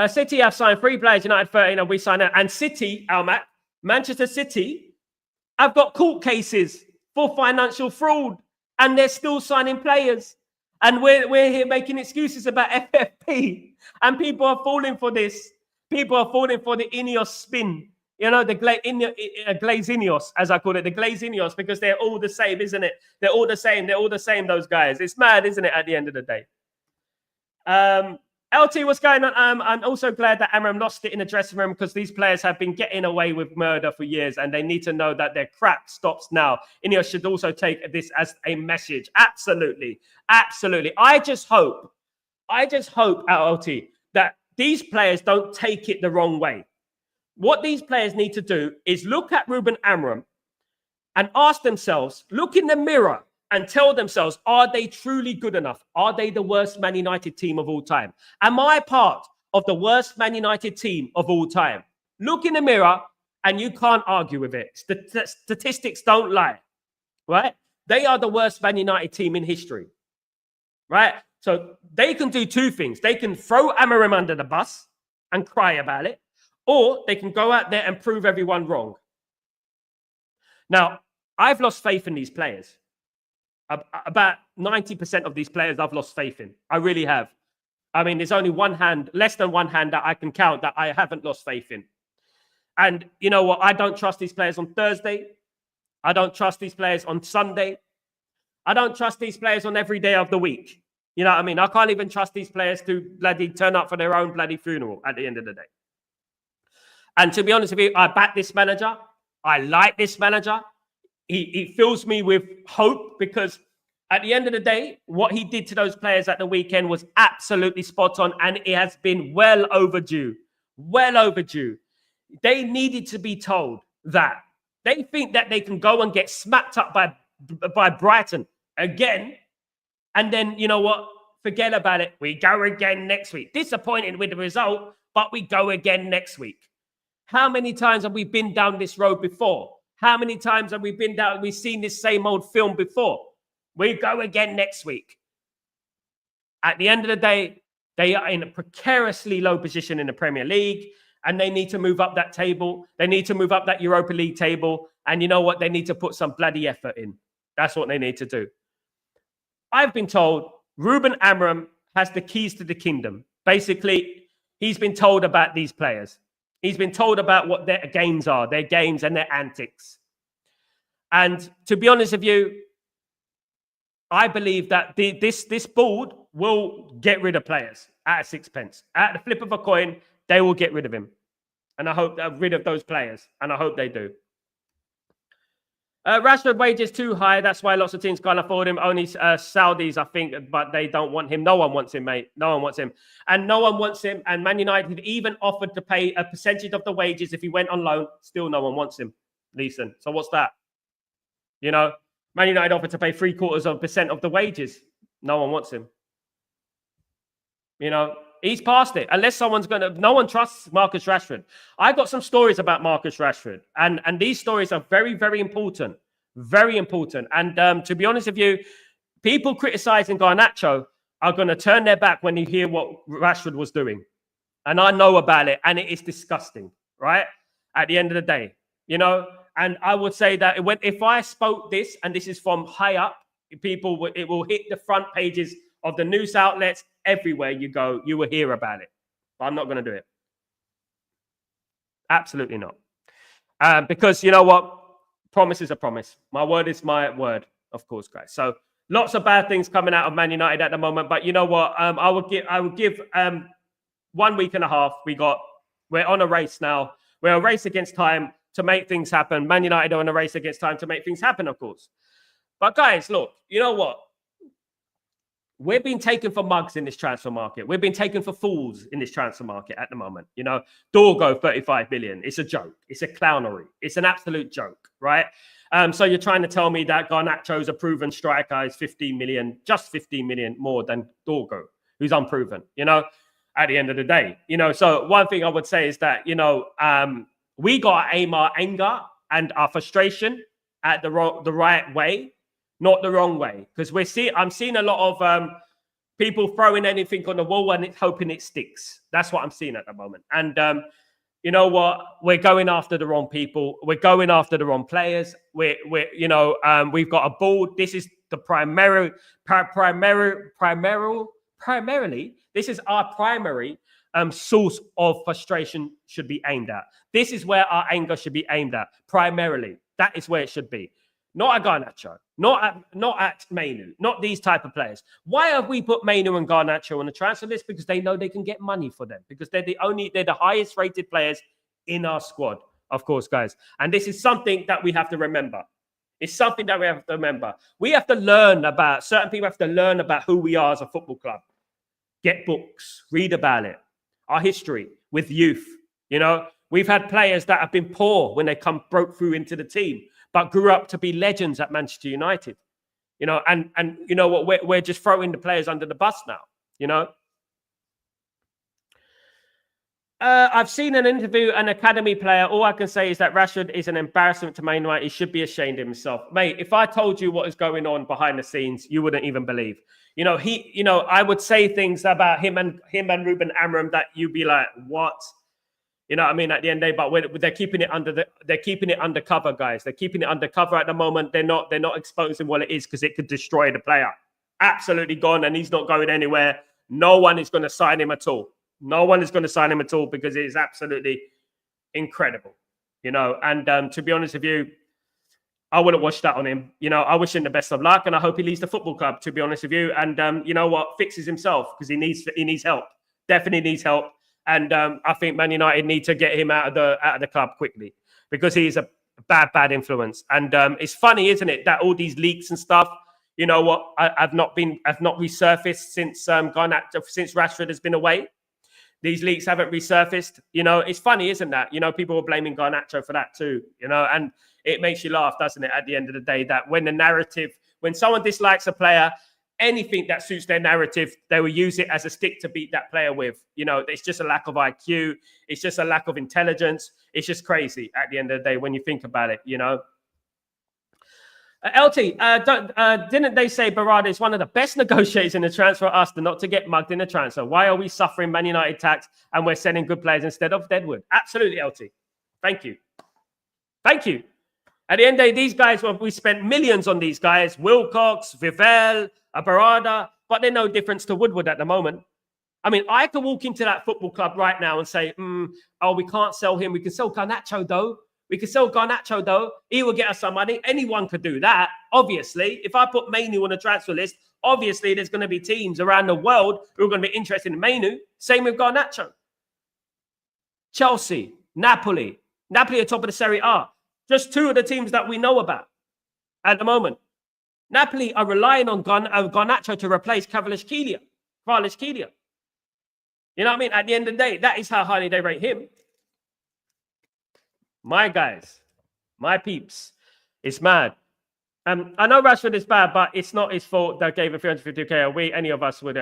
City have signed 3 players, United 13, and we signed out. And City, Almac, Manchester City, have got court cases for financial fraud, and they're still signing players. And we're here making excuses about FFP, and people are falling for this. People are falling for the Ineos spin. You know, the Glazinios, as I call it, the Glazinios, because they're all the same, isn't it? They're all the same. They're all the same, those guys. It's mad, isn't it, at the end of the day? LT, what's going on? I'm also glad that Amorim lost it in the dressing room because these players have been getting away with murder for years, and they need to know that their crap stops now. Ineos should also take this as a message. Absolutely. Absolutely. I just hope, LT, that these players don't take it the wrong way. What these players need to do is look at Ruben Amorim and ask themselves, look in the mirror and tell themselves, are they truly good enough? Are they the worst Man United team of all time? Am I part of the worst Man United team of all time? Look in the mirror and you can't argue with it. Statistics don't lie, right? They are the worst Man United team in history, right? So they can do 2 things. They can throw Amorim under the bus and cry about it, or they can go out there and prove everyone wrong. Now, I've lost faith in these players. About 90% of these players I've lost faith in. I really have. I mean, there's only less than one hand that I can count that I haven't lost faith in. And you know what? I don't trust these players on Thursday. I don't trust these players on Sunday. I don't trust these players on every day of the week. You know what I mean? I can't even trust these players to bloody turn up for their own bloody funeral at the end of the day. And to be honest with you, I back this manager. I like this manager. He fills me with hope because at the end of the day, what he did to those players at the weekend was absolutely spot on, and it has been well overdue. Well overdue. They needed to be told that. They think that they can go and get smacked up by Brighton again, and then, you know what? Forget about it. We go again next week. Disappointed with the result, but we go again next week. How many times have we been down this road before? How many times have we been down? We've seen this same old film before. We go again next week. At the end of the day, they are in a precariously low position in the Premier League, and they need to move up that table. They need to move up that Europa League table. And you know what? They need to put some bloody effort in. That's what they need to do. I've been told Ruben Amorim has the keys to the kingdom. Basically, he's been told about these players. He's been told about what their games are, their games and their antics. And to be honest with you, I believe that this board will get rid of players at a sixpence. At the flip of a coin, they will get rid of him. And I hope they're rid of those players. And I hope they do. Rashford wages too high. That's why lots of teams can't afford him. Only Saudis, I think, but they don't want him. No one wants him, mate. No one wants him. And no one wants him. And Man United even offered to pay a percentage of the wages if he went on loan. Still no one wants him. Listen. So what's that? You know, Man United offered to pay 0.75% of the wages. No one wants him. You know, he's past it. Unless someone's going to... No one trusts Marcus Rashford. I got some stories about Marcus Rashford. And these stories are very, very important. Very important. And to be honest with you, people criticizing Garnacho are going to turn their back when you hear what Rashford was doing. And I know about it. And it is disgusting, right? At the end of the day, you know... And I would say that if I spoke this, and this is from high up, it will hit the front pages of the news outlets. Everywhere you go, you will hear about it. But I'm not going to do it. Absolutely not. Because you know what? Promise is a promise. My word is my word, of course, guys. So lots of bad things coming out of Man United at the moment. But you know what? I would give 1 week and a half. We're on a race now. We're a race against time to make things happen. Man United are in a race against time to make things happen, of course. But guys, look, you know what? We're being taken for mugs in this transfer market. We're being taken for fools in this transfer market at the moment. You know, Dorgo, 35 million. It's a joke. It's a clownery. It's an absolute joke, right? So you're trying to tell me that Garnacho's a proven striker is 15 million, just 15 million more than Dorgo, who's unproven, you know, at the end of the day. You know, so one thing I would say is that, you know, we got to aim our anger and our frustration at the right way, not the wrong way. Because I'm seeing a lot of people throwing anything on the wall and hoping it sticks. That's what I'm seeing at the moment. And you know what? We're going after the wrong people. We're going after the wrong players. We've got a board. This is the primarily. This is our primary source of frustration should be aimed at. This is where our anger should be aimed at, primarily. That is where it should be. Not at Garnacho, not at Mainu, not these type of players. Why have we put Mainu and Garnacho on the transfer list? Because they know they can get money for them. Because they're the highest rated players in our squad, of course, guys. And this is something that we have to remember. It's something that we have to remember. We have to learn about, certain people have to learn about who we are as a football club. Get books, read about it. Our history with youth, you know. We've had players that have been poor when they broke through into the team, but grew up to be legends at Manchester United, you know. And you know what? We're just throwing the players under the bus now, you know. I've seen an interview, an academy player. All I can say is that Rashford is an embarrassment to Man United. He should be ashamed of himself, mate. If I told you what is going on behind the scenes, you wouldn't even believe. You know, I would say things about him and Ruben Amorim that you'd be like, what? You know what I mean? At the end of the day, but they're keeping it undercover, guys. They're keeping it undercover at the moment. They're not exposing what it is because it could destroy the player. Absolutely gone, and he's not going anywhere. No one is going to sign him at all. No one is going to sign him at all because it is absolutely incredible. You know, and to be honest with you, I wouldn't wish that on him. You know, I wish him the best of luck, and I hope he leaves the football club, to be honest with you. And you know what? Fixes himself because he needs help. Definitely needs help. And I think Man United need to get him out of the club quickly because he's a bad influence. And it's funny, isn't it, that all these leaks and stuff, you know what, have not resurfaced since since Rashford has been away. These leaks haven't resurfaced. You know, it's funny, isn't that? You know, people are blaming Garnacho for that too. You know, and it makes you laugh, doesn't it? At the end of the day, that when someone dislikes a player, anything that suits their narrative, they will use it as a stick to beat that player with. You know, it's just a lack of IQ. It's just a lack of intelligence. It's just crazy at the end of the day when you think about it, you know. LT, didn't they say Berardi is one of the best negotiators in the transfer for us not to get mugged in the transfer? Why are we suffering Man United tax and we're sending good players instead of Deadwood? Absolutely, LT. Thank you. Thank you. At the end of the day, these guys, we spent millions on these guys. Wilcox, Vivel, Barada, but they're no difference to Woodward at the moment. I mean, I could walk into that football club right now and say, we can't sell him. We can sell Garnacho, though. We could sell Garnacho, though. He will get us some money. Anyone could do that, obviously. If I put Mainu on a transfer list, obviously there's going to be teams around the world who are going to be interested in Mainu. Same with Garnacho. Chelsea, Napoli. Napoli are top of the Serie A. Just two of the teams that we know about at the moment. Napoli are relying on Garnacho to replace Kvaratskhelia. You know what I mean? At the end of the day, that is how highly they rate him. My guys, my peeps, it's mad. I know Rashford is bad, but it's not his fault that gave him 350k a week. Any of us would,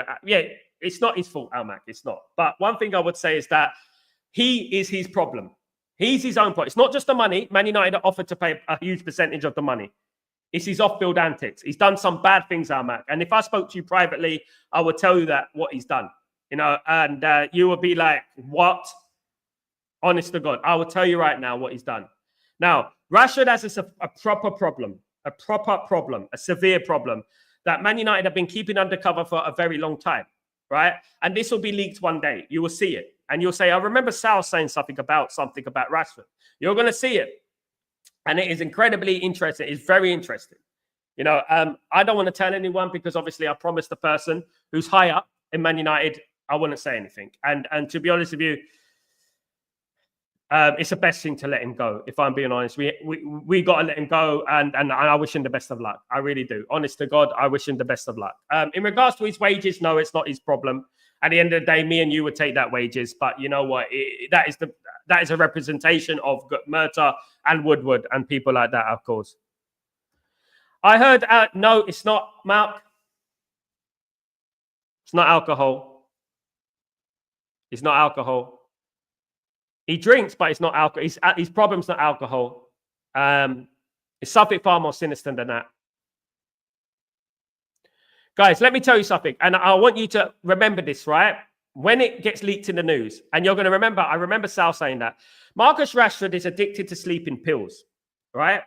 it's not his fault, Almac. It's not. But one thing I would say is that he is his problem. He's his own problem. It's not just the money. Man United are offered to pay a huge percentage of the money. It's his off-field antics. He's done some bad things, Almac. And if I spoke to you privately, I would tell you that what he's done. You know, and you would be like, what? Honest to God, I will tell you right now what he's done. Now, Rashford has a proper problem, a severe problem that Man United have been keeping undercover for a very long time, right? And this will be leaked one day. You will see it. And you'll say, I remember Sal saying something about Rashford. You're going to see it. And it is incredibly interesting. It's very interesting. You know, I don't want to tell anyone because obviously I promised the person who's high up in Man United, I wouldn't say anything. And to be honest with you, it's the best thing to let him go. If I'm being honest, we got to let him go, and I wish him the best of luck. I really do. Honest to God, I wish him the best of luck. In regards to his wages, no, it's not his problem. At the end of the day, me and you would take that wages, but you know what? That is a representation of Murta and Woodward and people like that, of course. I heard. No, it's not, Mark. It's not alcohol. It's not alcohol. He drinks, but it's not alcohol. His problem's not alcohol. It's something far more sinister than that. Guys, let me tell you something. And I want you to remember this, right? When it gets leaked in the news, and you're going to remember, I remember Sal saying that. Marcus Rashford is addicted to sleeping pills, right?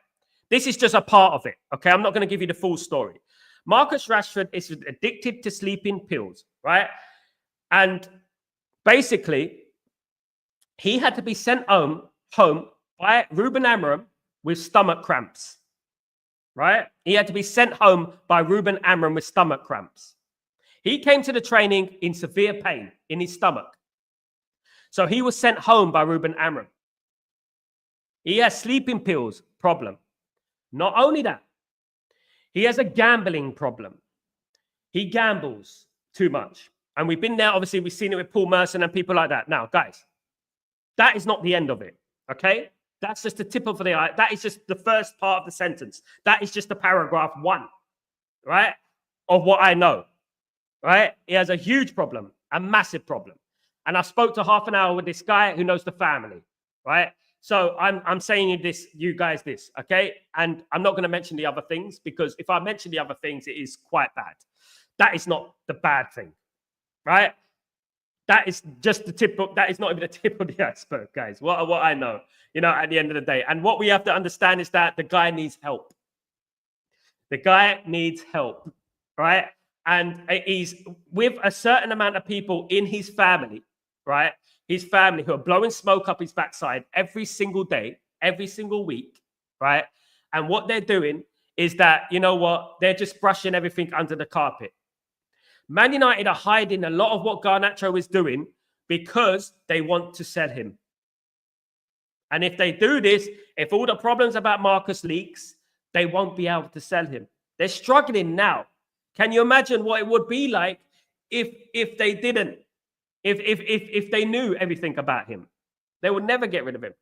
This is just a part of it, okay? I'm not going to give you the full story. Marcus Rashford is addicted to sleeping pills, right? And basically, he had to be sent home by Ruben Amorim with stomach cramps, right? He had to be sent home by Ruben Amorim with stomach cramps. He came to the training in severe pain in his stomach. So he was sent home by Ruben Amorim. He has sleeping pills problem. Not only that, he has a gambling problem. He gambles too much. And we've been there, obviously, we've seen it with Paul Merson and people like that. Now, guys, that is not the end of it, okay? That's just the tip of the eye. That is just the first part of the sentence. That is just the paragraph 1, right, of what I know, right? He has a huge problem, a massive problem. And I spoke to half an hour with this guy who knows the family, right? So I'm saying you guys this, okay? And I'm not going to mention the other things because if I mention the other things, it is quite bad. That is not the bad thing, right? That is just the tip of, that is not even the tip of the iceberg, guys. What I know, you know, at the end of the day. And what we have to understand is that the guy needs help. The guy needs help, right? And he's with a certain amount of people in his family, right? His family who are blowing smoke up his backside every single day, every single week, right? And what they're doing is that, you know what? They're just brushing everything under the carpet. Man United are hiding a lot of what Garnacho is doing because they want to sell him. And if they do this, if all the problems about Marcus leaks, they won't be able to sell him. They're struggling now. Can you imagine what it would be like if they didn't? If they knew everything about him? They would never get rid of him.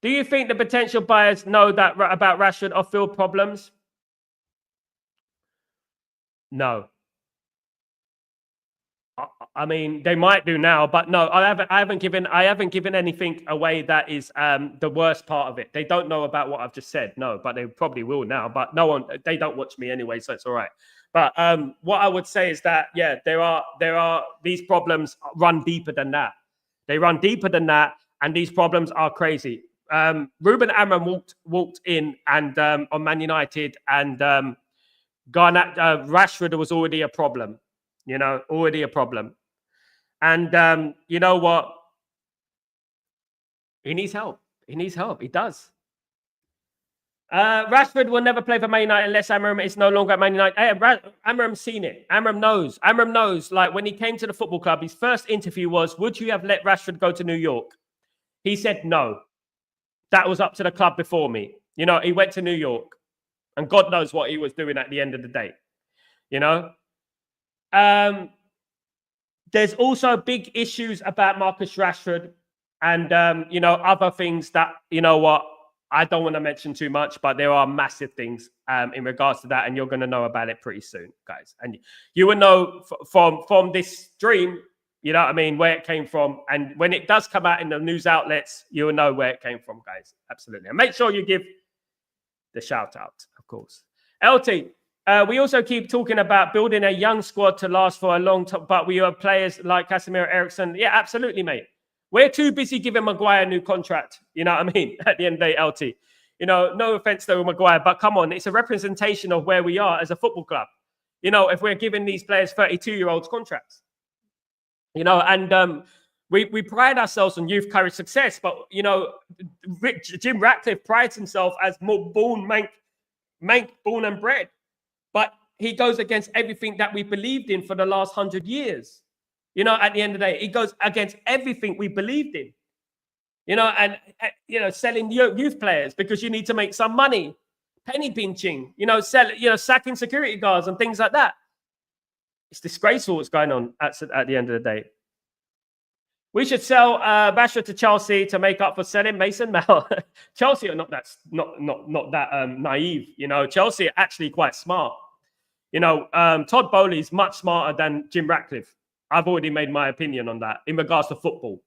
Do you think the potential buyers know that about Rashford off-field problems? No. I mean, they might do now, but no, I haven't given anything away that is the worst part of it. They don't know about what I've just said. No, but they probably will now. But they don't watch me anyway, so it's all right. But what I would say is that there are these problems run deeper than that. They run deeper than that, and these problems are crazy. Ruben Amorim walked in and on Man United, and Rashford was already a problem. You know, already a problem. And you know what? He needs help. He needs help. He does. Rashford will never play for Man United unless Amorim is no longer at Man United. Hey, Amorim's seen it. Amorim knows. Amorim knows. Like when he came to the football club, his first interview was, would you have let Rashford go to New York? He said no. That was up to the club before me. You know, he went to New York. And God knows what he was doing at the end of the day. You know? There's also big issues about Marcus Rashford and, you know, other things that, you know what, I don't want to mention too much, but there are massive things in regards to that, and you're going to know about it pretty soon, guys. And you will know from this stream, you know what I mean, where it came from. And when it does come out in the news outlets, you will know where it came from, guys. Absolutely. And make sure you give the shout out, of course. LT, we also keep talking about building a young squad to last for a long time, but we have players like Casemiro, Ericsson. Yeah, absolutely, mate. We're too busy giving Maguire a new contract. You know what I mean? At the end of the day, LT. You know, no offense to Maguire, but come on, it's a representation of where we are as a football club. You know, if we're giving these players 32-year-olds contracts. You know, and we pride ourselves on youth, courage, success. But, you know, Jim Ratcliffe prides himself as more born and bred. But he goes against everything that we believed in for the last 100 years. You know, at the end of the day, it goes against everything we believed in. You know, and, you know, selling youth players because you need to make some money. Penny pinching, you know, sacking security guards and things like that. It's disgraceful what's going on at the end of the day. We should sell Rashford to Chelsea to make up for selling Mason Mount. Chelsea are not that naive. You know, Chelsea are actually quite smart. You know, Todd Bowley is much smarter than Jim Ratcliffe. I've already made my opinion on that in regards to football.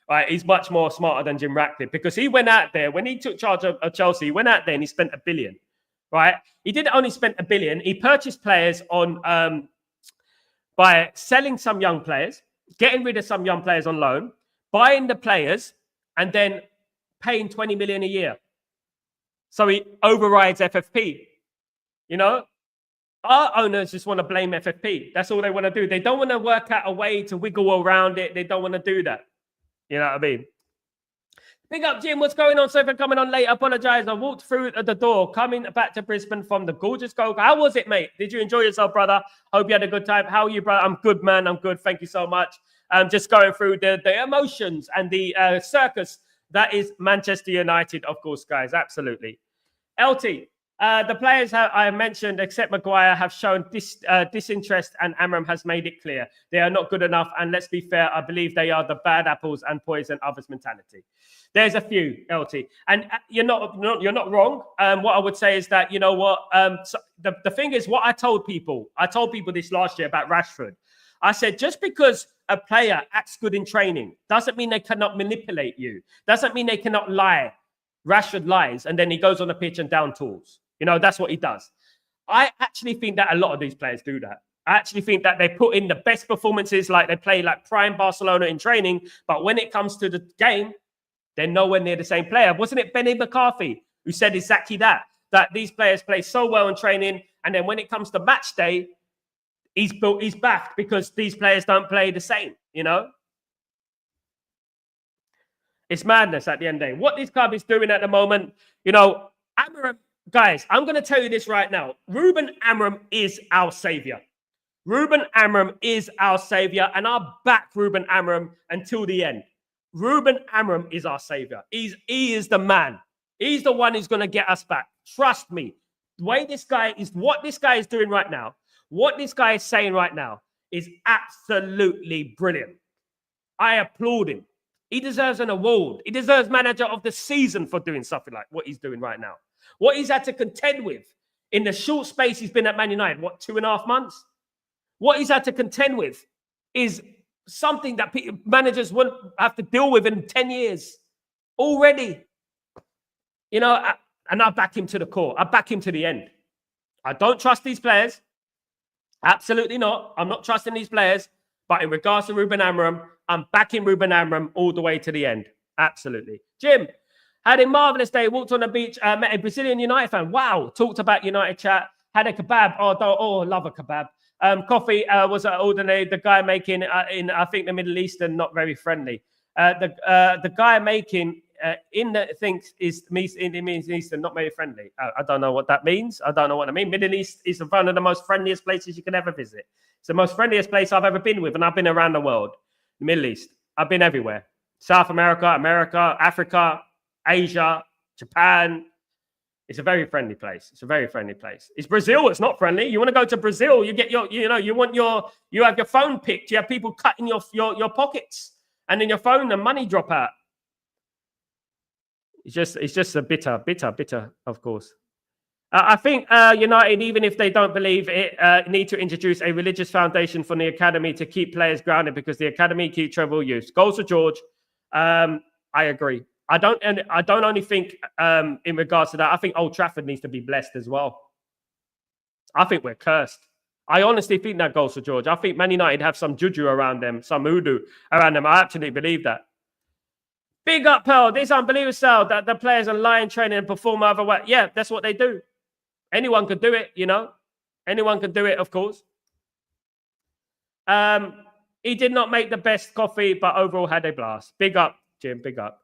Right, he's much more smarter than Jim Ratcliffe because he went out there when he took charge of Chelsea. He went out there and he spent $1 billion. Right, he didn't only spend $1 billion. He purchased players on by selling some young players, getting rid of some young players on loan, buying the players, and then paying 20 million a year. So he overrides FFP. You know, our owners just want to blame FFP. That's all they want to do. They don't want to work out a way to wiggle around it. They don't want to do that. You know what I mean? Big up, Jim. What's going on? Sorry for coming on late. I apologize. I walked through the door coming back to Brisbane from the gorgeous Gold. How was it, mate? Did you enjoy yourself, brother? Hope you had a good time. How are you, brother? I'm good, man. I'm good. Thank you so much. Just going through the emotions and the circus that is Manchester United, of course, guys. Absolutely. LT, the players I mentioned, except Maguire, have shown disinterest, and Amorim has made it clear they are not good enough. And let's be fair, I believe they are the bad apples and poison others mentality. There's a few, LT, and you're not wrong. What I would say is that, you know what, so the thing is, what I told people this last year about Rashford. I said, just because a player acts good in training doesn't mean they cannot manipulate you. Doesn't mean they cannot lie. Rashford lies, and then he goes on the pitch and down tools. You know, that's what he does. I actually think that a lot of these players do that. I actually think that they put in the best performances, like they play like prime Barcelona in training, but when it comes to the game, they're nowhere near the same player. Wasn't it Benny McCarthy who said exactly that these players play so well in training, and then when it comes to match day, he's backed because these players don't play the same, you know? It's madness at the end of the day. What this club is doing at the moment, you know, Amorim, guys, I'm going to tell you this right now. Ruben Amorim is our savior. Ruben Amorim is our savior, and I'll back Ruben Amorim until the end. Ruben Amorim is our savior. He is the man. He's the one who's going to get us back. Trust me. What this guy is doing right now, what this guy is saying right now is absolutely brilliant. I applaud him. He deserves an award. He deserves manager of the season for doing something like what he's doing right now. What he's had to contend with in the short space he's been at Man United, 2.5 months? What he's had to contend with is something that managers wouldn't have to deal with in 10 years already. You know, and I back him to the core. I back him to the end. I don't trust these players. Absolutely not. I'm not trusting these players. But in regards to Ruben Amorim, I'm backing Ruben Amorim all the way to the end. Absolutely. Jim, had a marvellous day. Walked on the beach, met a Brazilian United fan. Wow. Talked about United chat. Had a kebab. Oh, love a kebab. Coffee was ordinary. The guy making in, I think, the Middle Eastern, not very friendly. The guy making in the things is in the Middle Eastern, not very friendly. I don't know what that means. I don't know what I mean. Middle East is one of the most friendliest places you can ever visit. It's the most friendliest place I've ever been with, and I've been around the world. The Middle East. I've been everywhere. South America, Africa, Asia, Japan. It's a very friendly place. It's a very friendly place. It's Brazil. It's not friendly. You want to go to Brazil? You get you have your phone picked. You have people cutting your pockets, and then your phone and money drop out. It's just a bitter, of course. I think United, even if they don't believe it, need to introduce a religious foundation for the academy to keep players grounded, because the academy keep treble use. Goals for George. I agree. I don't only think in regards to that. I think Old Trafford needs to be blessed as well. I think we're cursed. I honestly think that goes for George. I think Man United have some juju around them, some hoodoo around them. I absolutely believe that. Big up, Pearl. This unbelievable style that the players are lying, training, and perform otherwise. Yeah, that's what they do. Anyone could do it, Anyone could do it, of course. He did not make the best coffee, but overall had a blast. Big up, Jim. Big up.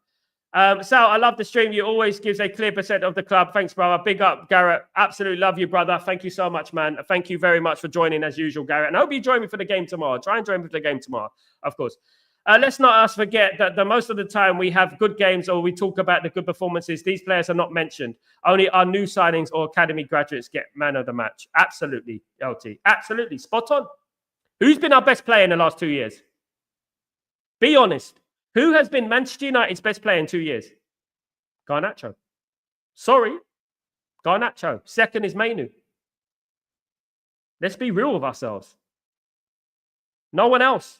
Sal, I love the stream. You always gives a clear percent of the club. Thanks, brother. Big up, Garrett. Absolutely love you, brother. Thank you so much, man. Thank you very much for joining as usual, Garrett. And I hope you join me for the game tomorrow. Try and join me for the game tomorrow, of course. Let's not forget that the most of the time we have good games or we talk about the good performances. These players are not mentioned. Only our new signings or academy graduates get man of the match. Absolutely, LT. Absolutely. Spot on. Who's been our best player in the last 2 years? Be honest. Who has been Manchester United's best player in 2 years? Garnacho. Sorry. Garnacho. Second is Mainu. Let's be real with ourselves. No one else.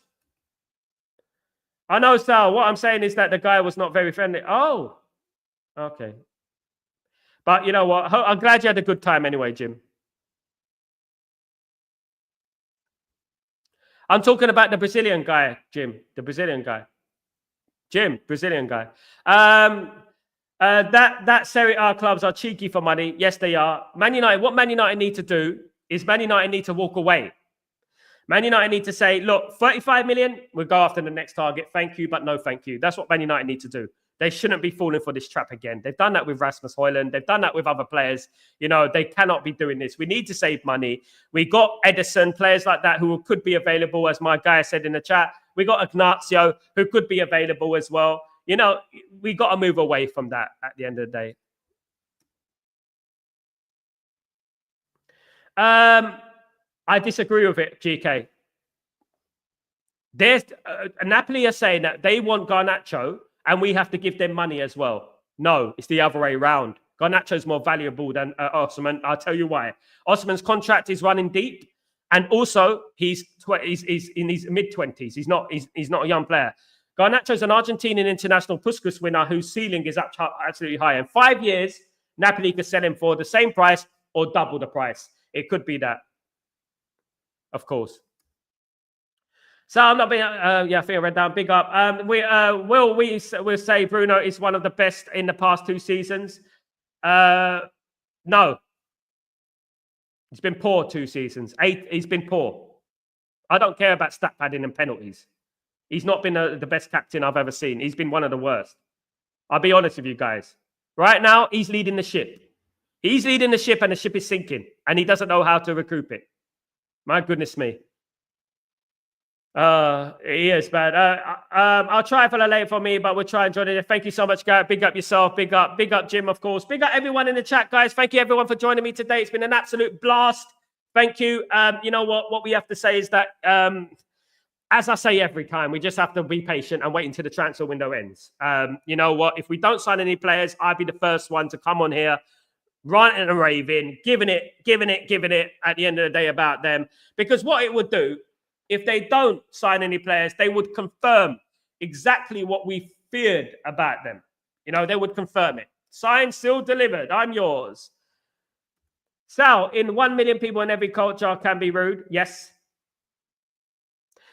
I know, Sal. What I'm saying is that the guy was not very friendly. Oh, okay. But you know what? I'm glad you had a good time anyway, Jim. I'm talking about the Brazilian guy, Jim. The Brazilian guy. Jim, Brazilian guy. That Serie A clubs are cheeky for money. Yes, they are. Man United, what Man United need to do is Man United need to walk away. Man United need to say, look, 35 million, we'll go after the next target. Thank you, but no thank you. That's what Man United need to do. They shouldn't be falling for this trap again. They've done that with Rasmus Højlund. They've done that with other players. They cannot be doing this. We need to save money. We got Edison, players like that who could be available, as my guy said in the chat. We got Ignacio, who could be available as well. We got to move away from that at the end of the day. I disagree with it, GK. There's Napoli are saying that they want Garnacho and we have to give them money as well. No, it's the other way around. Garnacho's more valuable than Osman. I'll tell you why. Osman's contract is running deep, and also he's in his mid-20s. He's not a young player. Garnacho's an Argentinian international Puskas winner whose ceiling is absolutely high. In 5 years, Napoli could sell him for the same price or double the price. It could be that, of course. So I'm not being, I think I read down. Big up. We'll say Bruno is one of the best in the past 2 seasons. No. He's been poor 2 seasons. 8, he's been poor. I don't care about stat padding and penalties. He's not been the best captain I've ever seen. He's been one of the worst. I'll be honest with you guys. Right now, he's leading the ship. He's leading the ship and the ship is sinking. And he doesn't know how to recoup it. My goodness me. He is, man. I'll try for the late for me, but we'll try and join it. Thank you so much, Garrett. Big up yourself. Big up Jim, of course. Big up everyone in the chat, guys. Thank you everyone for joining me today. It's been an absolute blast. Thank you. You know what we have to say is that, as I say every time, we just have to be patient and wait until the transfer window ends. You know what? If we don't sign any players, I'd be the first one to come on here, ranting and raving, giving it at the end of the day about them. Because what it would do, if they don't sign any players, they would confirm exactly what we feared about them. They would confirm it. Signed, sealed, delivered. I'm yours. Sal, in 1 million people in every culture can be rude. Yes.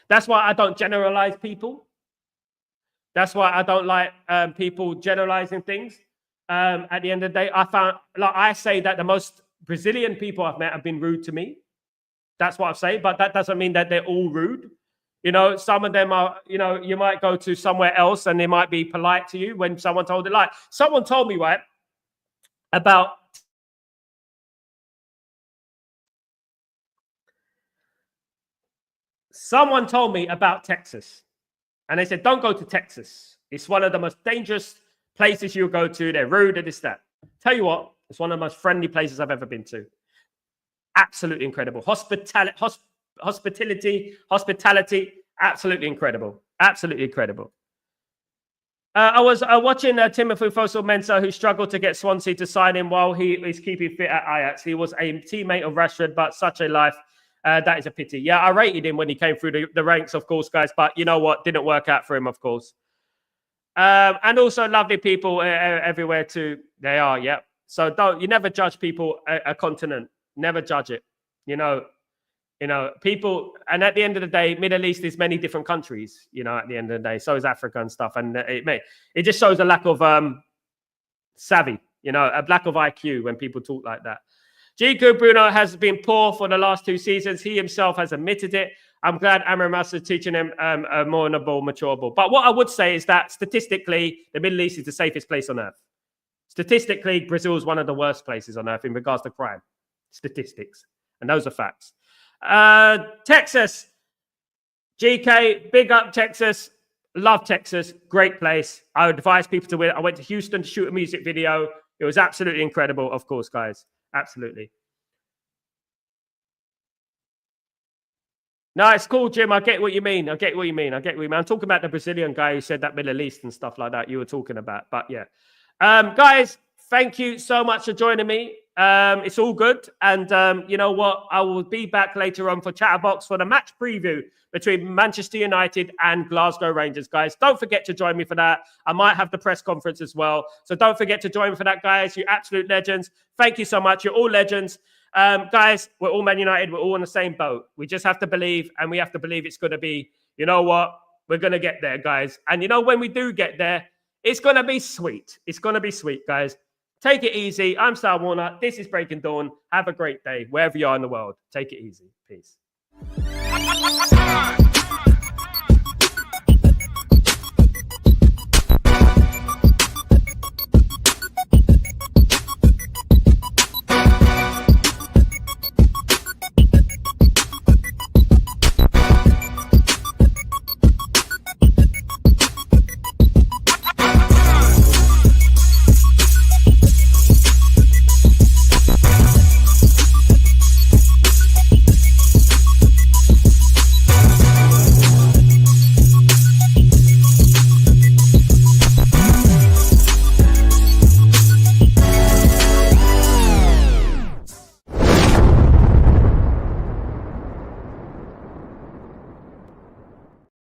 That's why I don't generalize people. That's why I don't like people generalizing things. At the end of the day, I say that the most Brazilian people I've met have been rude to me. That's what I'm saying. But that doesn't mean that they're all rude. You know, some of them are, you know, you might go to somewhere else and they might be polite to you when someone told it. Like someone told me, right, about someone told me about Texas. And they said, don't go to Texas. It's one of the most dangerous places you'll go to. They're rude and this, that. Tell you what, it's one of the most friendly places I've ever been to. Absolutely incredible. Hospitality, absolutely incredible. Absolutely incredible. I was watching Timothy Fosu-Mensah, who struggled to get Swansea to sign him while he is keeping fit at Ajax. He was a teammate of Rashford, but such a life. That is a pity. Yeah, I rated him when he came through the ranks, of course, guys. But you know what? Didn't work out for him, of course. And also lovely people everywhere too. They are, yeah. So you never judge people a continent. Never judge it. You know, people. And at the end of the day, Middle East is many different countries. You know, at the end of the day, so is Africa and stuff. And it just shows a lack of savvy. You know, a lack of IQ when people talk like that. Gico Bruno has been poor for the last 2 seasons. He himself has admitted it. I'm glad Amorim is teaching him a more mature ball. But what I would say is that statistically, the Middle East is the safest place on earth. Statistically, Brazil is one of the worst places on earth in regards to crime. Statistics. And those are facts. Texas. GK, big up Texas. Love Texas. Great place. I would advise people to win. I went to Houston to shoot a music video. It was absolutely incredible, of course, guys. Absolutely. No, it's cool, Jim. I get what you mean. I'm talking about the Brazilian guy who said that Middle East and stuff like that you were talking about. But yeah. Guys, thank you so much for joining me. It's all good. And you know what? I will be back later on for Chatterbox for the match preview between Manchester United and Glasgow Rangers, guys. Don't forget to join me for that. I might have the press conference as well. So don't forget to join me for that, guys. You absolute legends. Thank you so much. You're all legends. Guys, we're all Man United. We're all in the same boat. We just have to believe, and we have to believe it's going to be, you know what? We're going to get there, guys. And you know, when we do get there, it's going to be sweet. It's going to be sweet, guys. Take it easy. I'm Sal Warner. This is Breaking Dawn. Have a great day, wherever you are in the world. Take it easy. Peace.